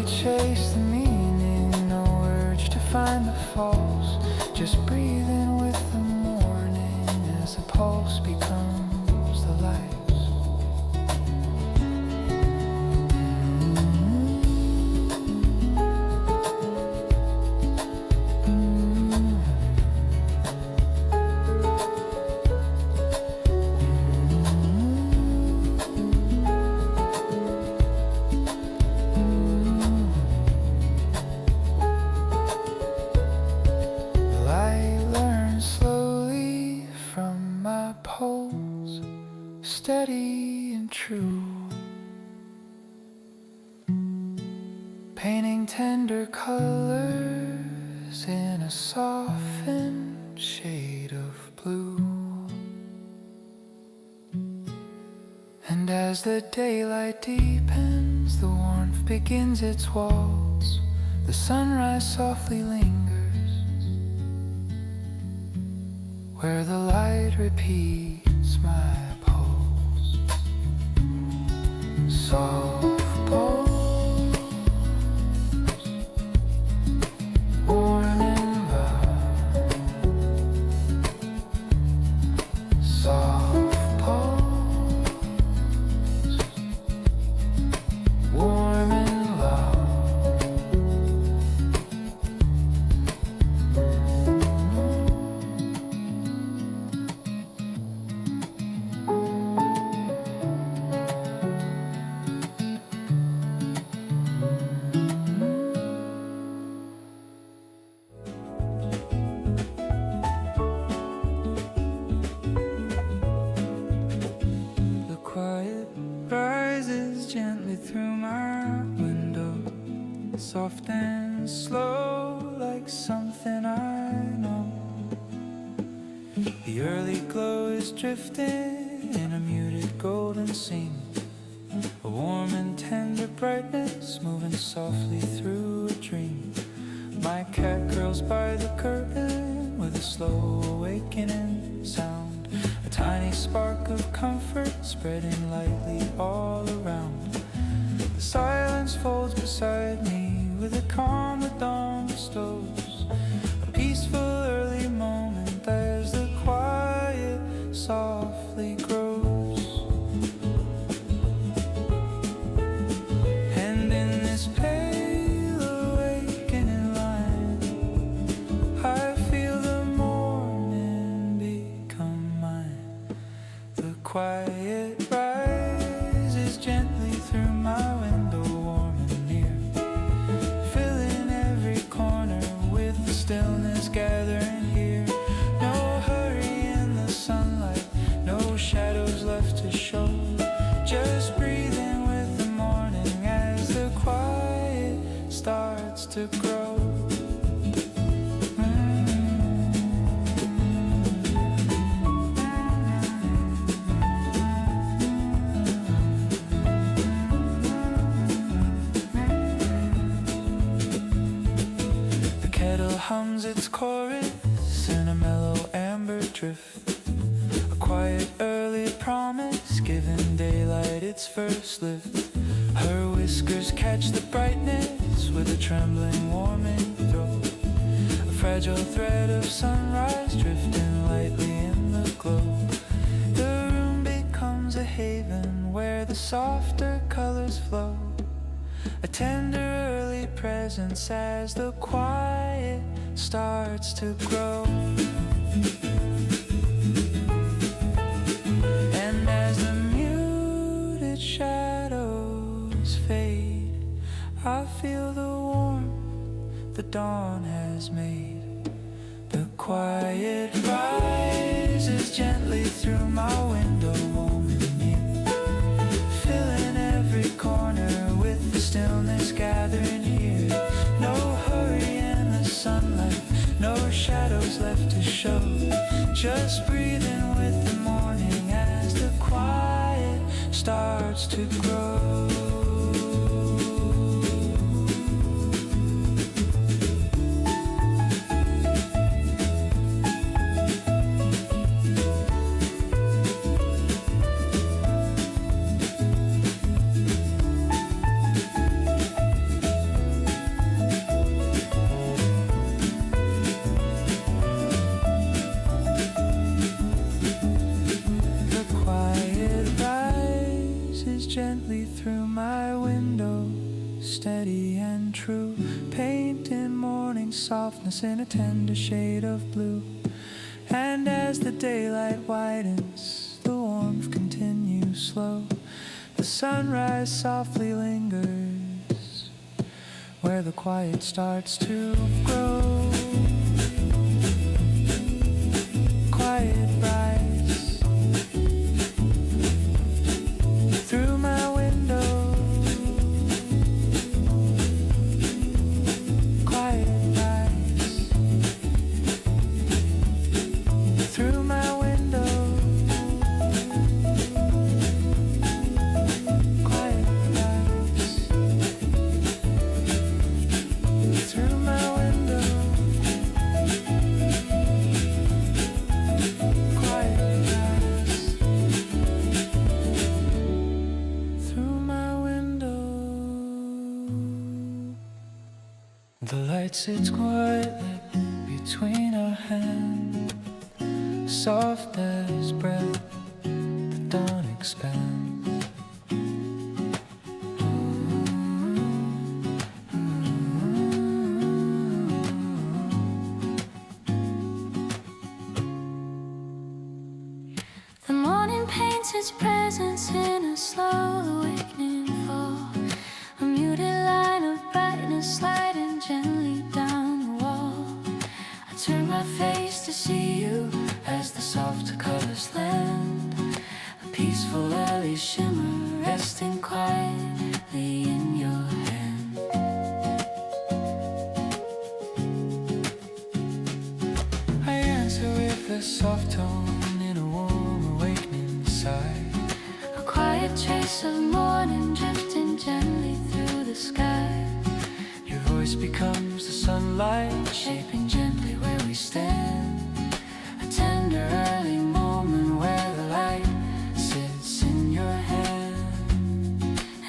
Chase the meaning, no urge to find the false, just breathing with the morning as the pulse becomes the light. Steady and true, painting tender colors in a softened shade of blue. And as the daylight deepens, the warmth begins its waltz. The sunrise softly lingers where the light repeats my soft pulse, warm and warm. Soft pulse, warm and warm. quiet rises gently through my window, soft and slow like something I know. The early glow is drifting in a muted golden scene, a warm and tender brightness moving softly through a dream. My cat curls by the curtain with a slow awakening sound, a tiny spark of comfort spreading lightly all around. The silence folds beside me with a calm that dawn bestows, a peaceful early moment as the quiet softly grows. And in this pale awakening line, I feel the morning become mine. The quiet rises gently through my window, warm and near, filling every corner with the stillness gathering here. No hurry in the sunlight, no shadows left to show, just breathing with the morning as the quiet starts to grow. The kettle hums its chorus in a mellow amber drift, a quiet early promise giving daylight its first lift. Her whiskers catch the brightness with a trembling warming throat, a fragile thread of sunrise drifting lightly in the glow. The room becomes a haven where the softer colors flow, a tender early presence as the quiet starts to grow. And as the muted shadows fade, I feel the warmth the dawn has made. The quiet rises gently through my window, warm and near, filling every corner with the stillness gathering here. No hurry in the sunlight, no shadows left to show, just breathing with the morning as the quiet starts to grow. Gently through my window, steady and true, painting morning softness in a tender shade of blue. And as the daylight widens, the warmth continues slow. The sunrise softly lingers where the quiet starts to grow. Quiet rise through my window, quiet rise through my window, quiet rise through my window, quiet rise through my window. The light sits quietly between our hands, soft as breath the dawn expands. The morning paints its presence in a slow awakening fall, a muted line of brightness sliding gently down the wall. I turn my face to see you as the soft colors land, a peaceful early shimmer resting quietly in your hand. I answer with a soft tone in a warm awakening sigh. A quiet trace of morning drifting gently through the sky. Your voice becomes the sunlight, Shaping gently where we stand. A tender early moment where the light sits in your hand.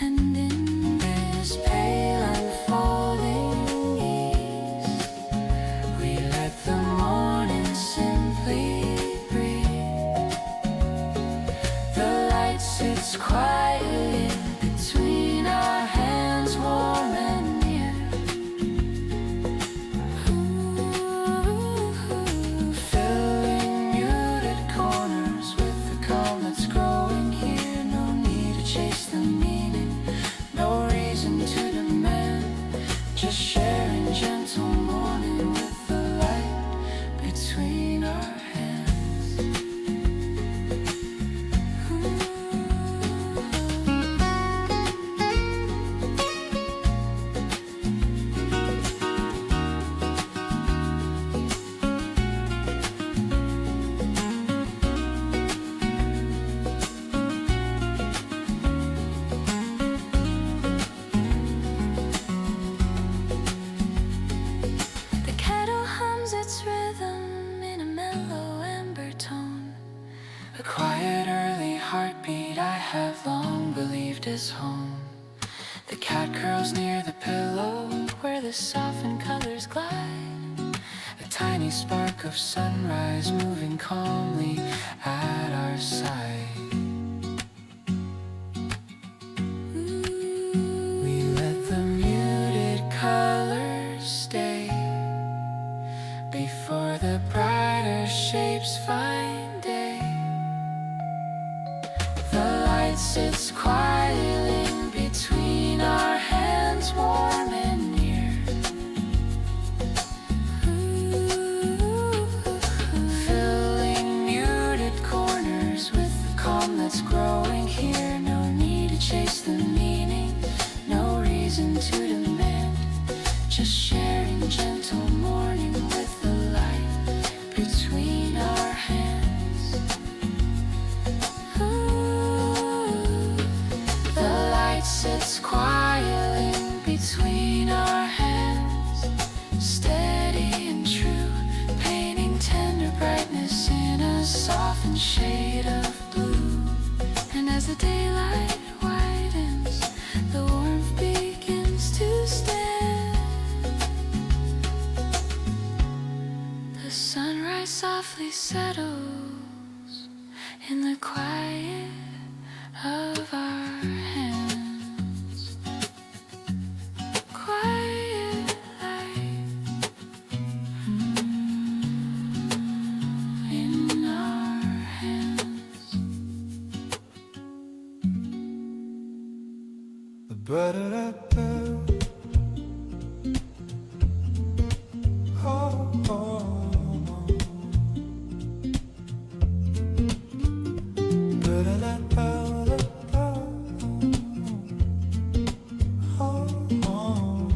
And in this pale unfolding ease, we let the morning simply breathe. The light sits quietly between our hands, warm and near. Filling muted corners with the calm that's growing here. No need to chase the meaning, no reason to demand. Just sharing gentle morning with the light between our hands. The kettle hums its rhythm in a mellow amber tone. A quiet early heartbeat I have long believed is home. The cat curls near the pillow where the softened colors glide. A tiny spark of sunrise moving calmly at our side. We let the muted colors stay before the brighter shapes find day. The light sits quietly between our hands, warm and near. Filling muted corners with the calm that's growing here. No need to chase the meaning, no reason to demand. Just sharing gentle morning with the light between our hands. The light sits quietly between our hands, steady and true, painting tender brightness in a softened shade of blue. And as the daylight widens, the warmth begins to stand. The sunrise softly settles in the quiet of our hands. Quiet light in our hands. Ba-da-da-da. Oh, oh, oh. Ba-da-da-da-da. Oh, oh, oh.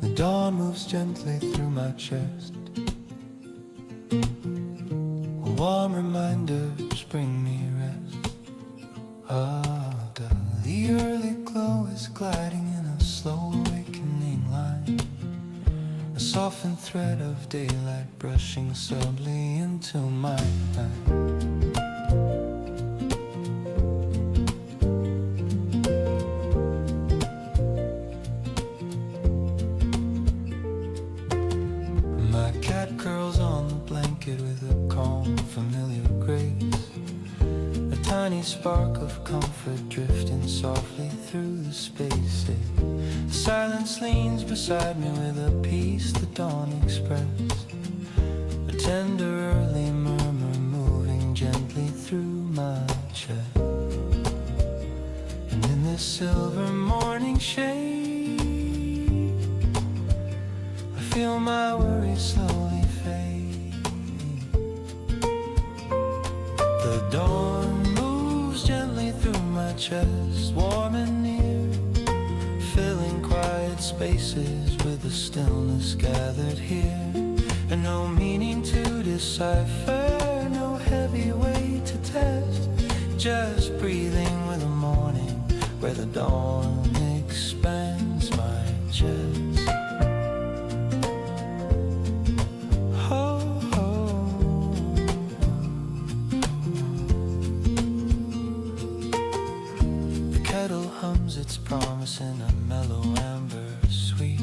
The dawn moves gently through my chest. Warm reminders bring me rest. The early glow is gliding in a slow awakening line. A softened thread of daylight brushing subtly into my mind. My cat curls on the blanket with a calm, familiar grace. A tiny spark of comfort drifting softly through the space. The silence leans beside me with a peace the dawn expressed. A tender early murmur moving gently through my chest. And in this silver morning shade, I feel my worries slowly fade. The dawn moves gently through my chest, warm and near, filling quiet spaces with the stillness gathered here. And no meaning to decipher, no heavy weight to test, just breathing with the morning where the dawn expands my chest. The kettle hums its promise in a mellow amber sweet,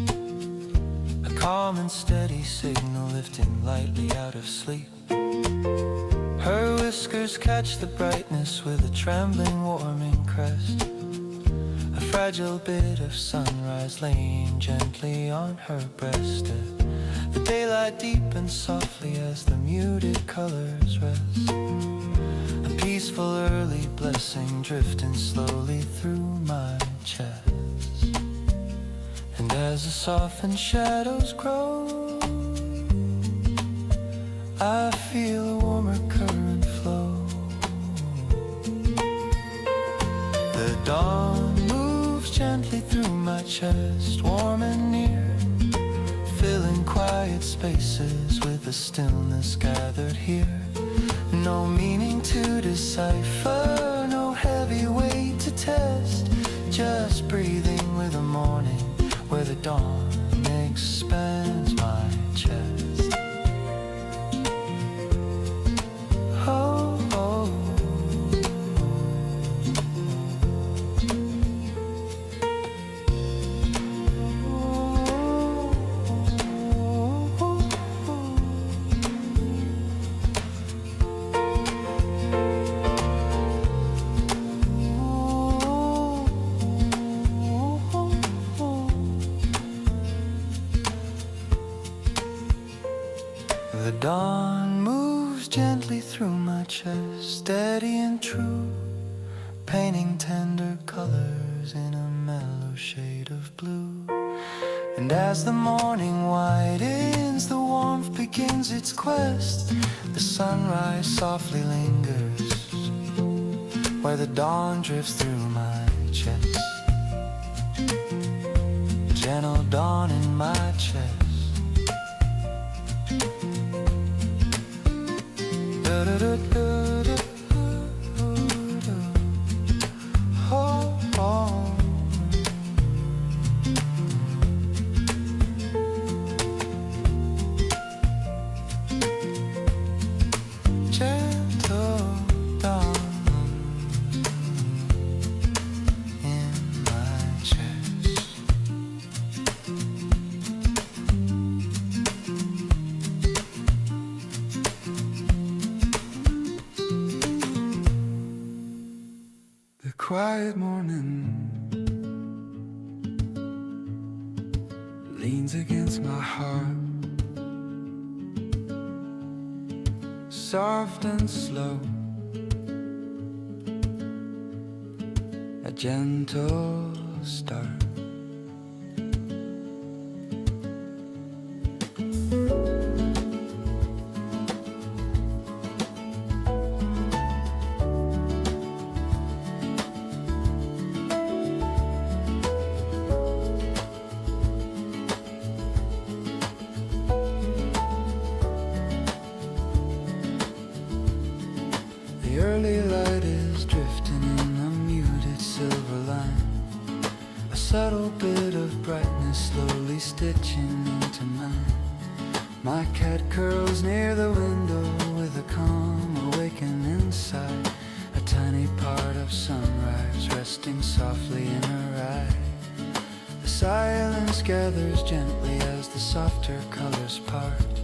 a calm and steady signal lifting lightly out of sleep. Her whiskers catch the brightness with a trembling, warming crest, a fragile bit of sunrise laying gently on her breast. The daylight deepens softly as the muted colors rest, a peaceful early blessing drifting slowly through my chest. And as the softened shadows grow, I feel a warmer current flow. The dawn moves gently through my chest, warm and near, filling quiet spaces with the stillness gathered here. No meaning to decipher, no heavy weight to test, just breathing with the morning where the dawn expands my chest. Oh, oh. The dawn moves gently through my chest, steady and true, painting tender colors in a mellow shade of blue. And as the morning widens, the warmth begins its quest. The sunrise softly lingers where the dawn drifts through my chest. Gentle dawn in my chest. Oh, oh. Gentle dawn in my chest. The quiet morning leans against my heart, soft and slow, a gentle start. The early light is drifting in a muted silver line, a subtle bit of brightness slowly stitching into mine. My cat curls near the window with a calm awaken inside, a tiny part of sunrise resting softly in her eye. The silence gathers gently as the softer colors part,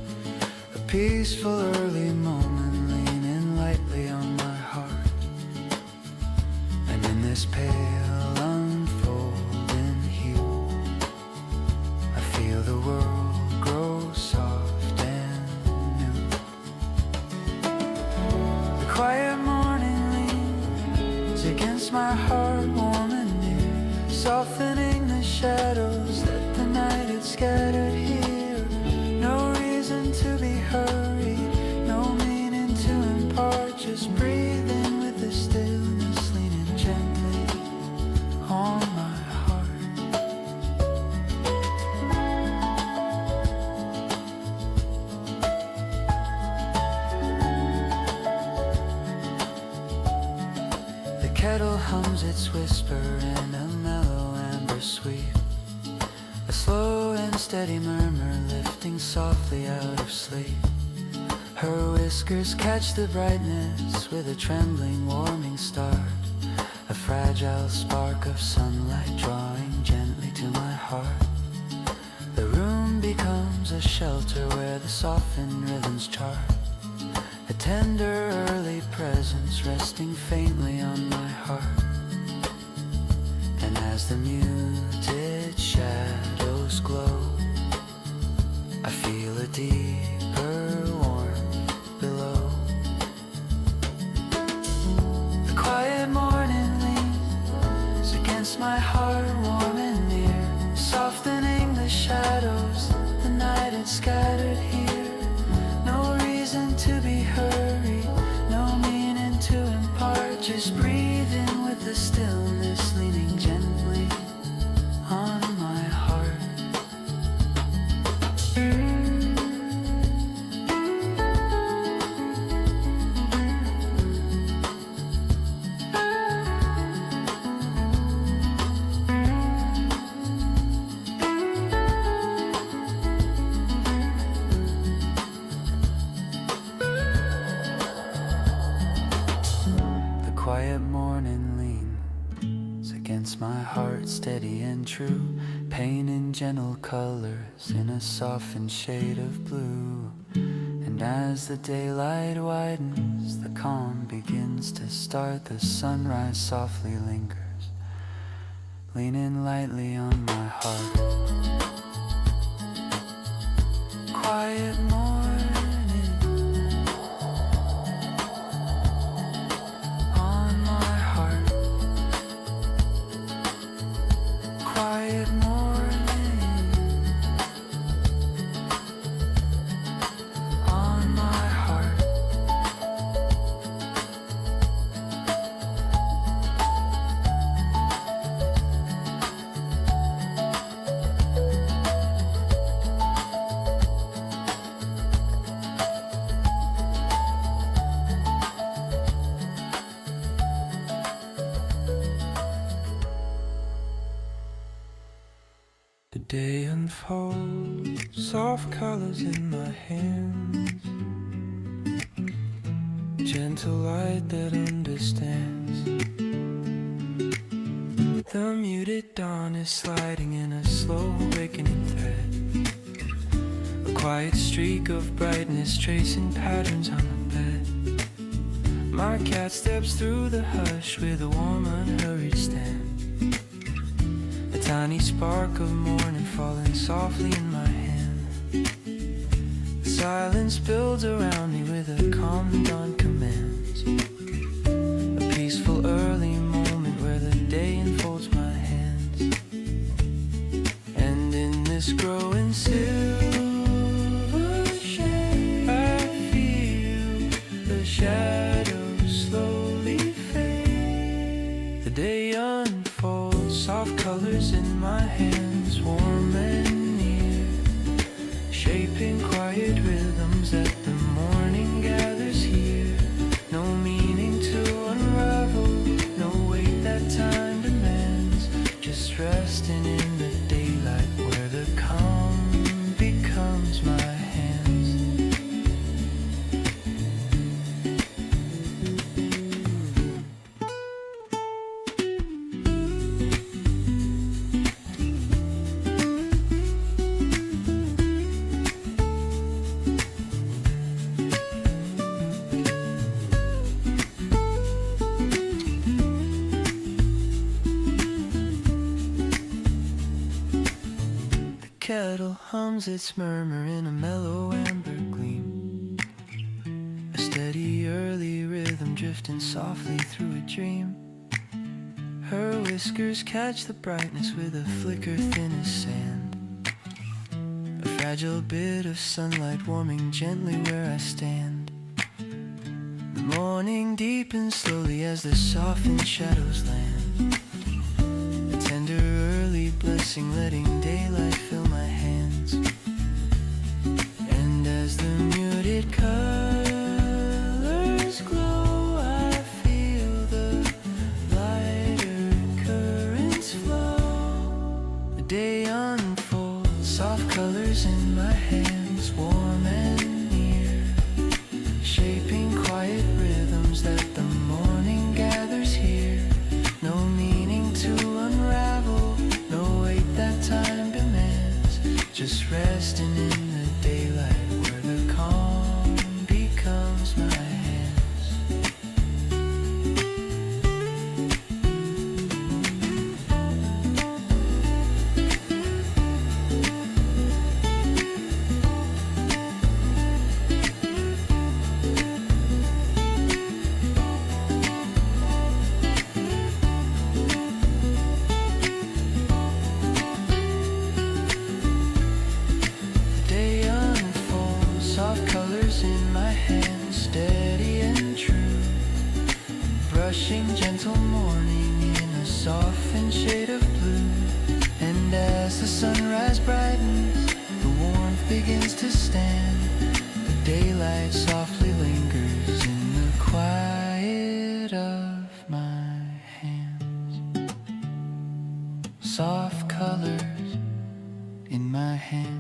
a peaceful early moment leaning lightly on my heart. And in this pale unfolding hue, I feel the world grow soft and new. The quiet morning leans against my heart, warm and near, softening the shadows that the night had scattered here. No reason to be hurried, no meaning to impart, just breathing with the stillness, leaning gently on my heart. The kettle hums its whisper in a mellow amber sweet, a slow and steady murmur lifting softly out of sleep. Her whiskers catch the brightness with a trembling, warming start, a fragile spark of sunlight drawing gently to my heart. The room becomes a shelter where the softened rhythms chart, a tender early presence resting faintly on my heart. And as the muted shadows glow, I feel a deeper warmth below. The quiet morning leans against my heart, warm and near, softening the shadows the night had scattered here. No reason to be hurried, no meaning to impart, just breathing with the stillness, leaning gently on my heart. Quiet morning leans against my heart, steady and true, paint in gentle colors in a softened shade of blue. And as the daylight widens, the calm begins to start, the sunrise softly lingers, leaning lightly on my heart. Quiet morning The day unfolds, soft colors in my hands, gentle light that understands. The muted dawn is sliding in a slow awakening thread, a quiet streak of brightness tracing patterns on the bed. My cat steps through the hush with a warm, unhurried stand, a tiny spark of morning falling softly in my hand. The silence builds around me with a calm the dawn commands, a peaceful early moment where the day enfolds my hands. And in this growing silver shade, I feel the shadows slowly fade. The day unfolds, soft colors in my hands, warm and near, shaping quiet rhythms that the morning gathers here. No meaning to unravel, no weight that time demands, just resting in the daylight where the calm becomes my hands. Kettle hums its murmur in a mellow amber gleam, a steady early rhythm drifting softly through a dream. Her whiskers catch the brightness with a flicker thin as sand, a fragile bit of sunlight warming gently where I stand. The morning deepens slowly as the softened shadows land. A tender early blessing letting daylight fill my hands. And as the muted colors glow, I feel the lighter currents flow. The day unfolds, soft colors in my hands, warm and near, shaping quiet rhythms that the morning gathers here. No meaning to unravel, no weight that time demands, just resting in the daylight where the calm becomes my hands. The day unfolds, soft colors in my hands, steady and true, brushing gentle morning in a softened shade of blue. And as the sunrise brightens, the warmth begins to stand. The daylight softly lingers in the quiet of my hands. Soft colors in my hands.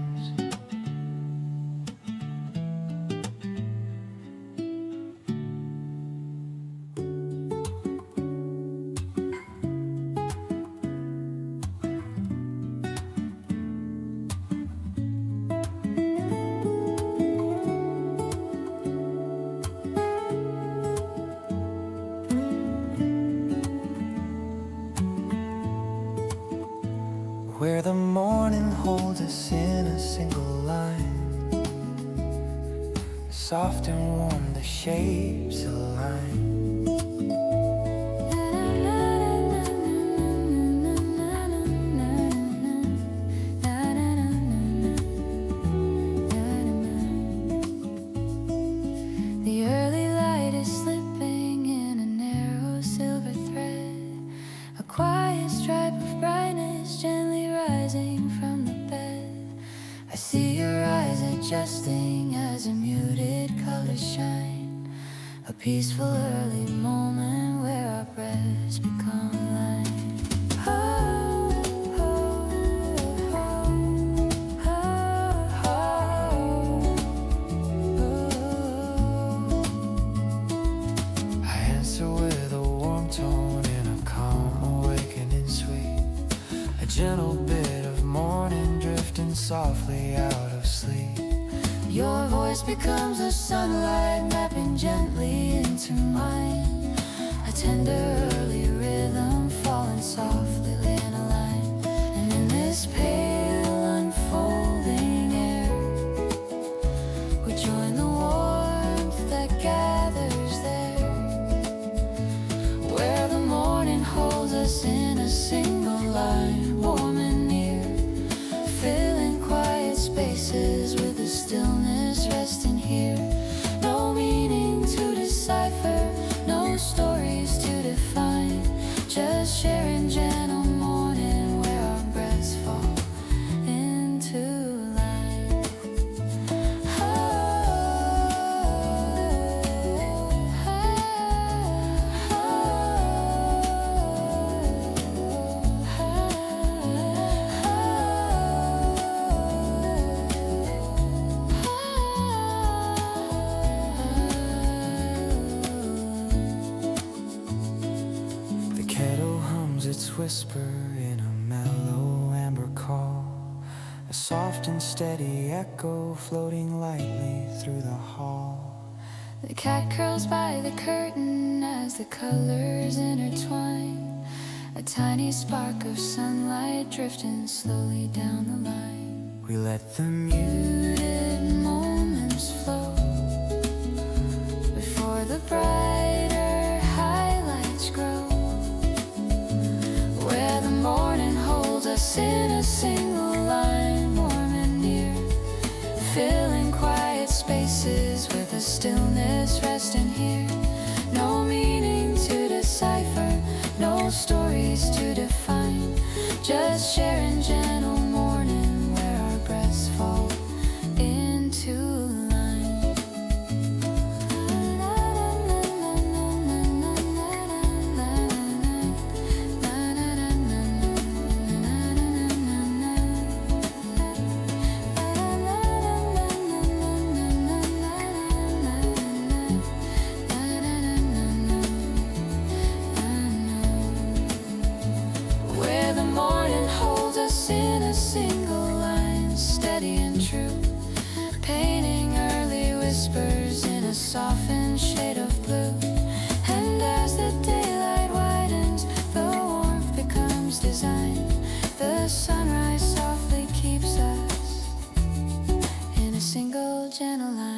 Where the morning holds us in a single line, soft and warm the shapes align. The early light is slipping in a narrow silver thread, a quiet stripe of brightness gently rising from the bed. I see your eyes adjusting as a muted colors shine, a peaceful early moment where our breaths become light. I answer with a warm tone in a calm awakening sweet, a gentle bit of morning drifting softly out of sleep. Your voice becomes a sunlight mapping gently into mine, a tender early rhythm falling softly in a line. And in this pale unfolding air, we join the warmth that gathers there, where the morning holds us in a single line, warm and near, filling quiet spaces with the stillness resting here. No meaning to decipher, no stories to define, just sharing gentle morning where our breaths fall into line. The kettle hums its whisper in a mellow amber call, a soft and steady echo floating lightly through the hall. The cat curls by the curtain as the colors intertwine, a tiny spark of sunlight drifting slowly down the line. We let the music Muted moments flow before the brighter highlights grow, where the morning holds us in a single line, warm and near, filling quiet spaces with a stillness resting here. ways to define. Just sharing gentle morning where our breaths fall into line. Where the morning holds us in a single line, steady and true, painting early whispers in a softened shade of blue. And as the daylight widens, the warmth becomes design. The sunrise softly keeps us in a single gentle line.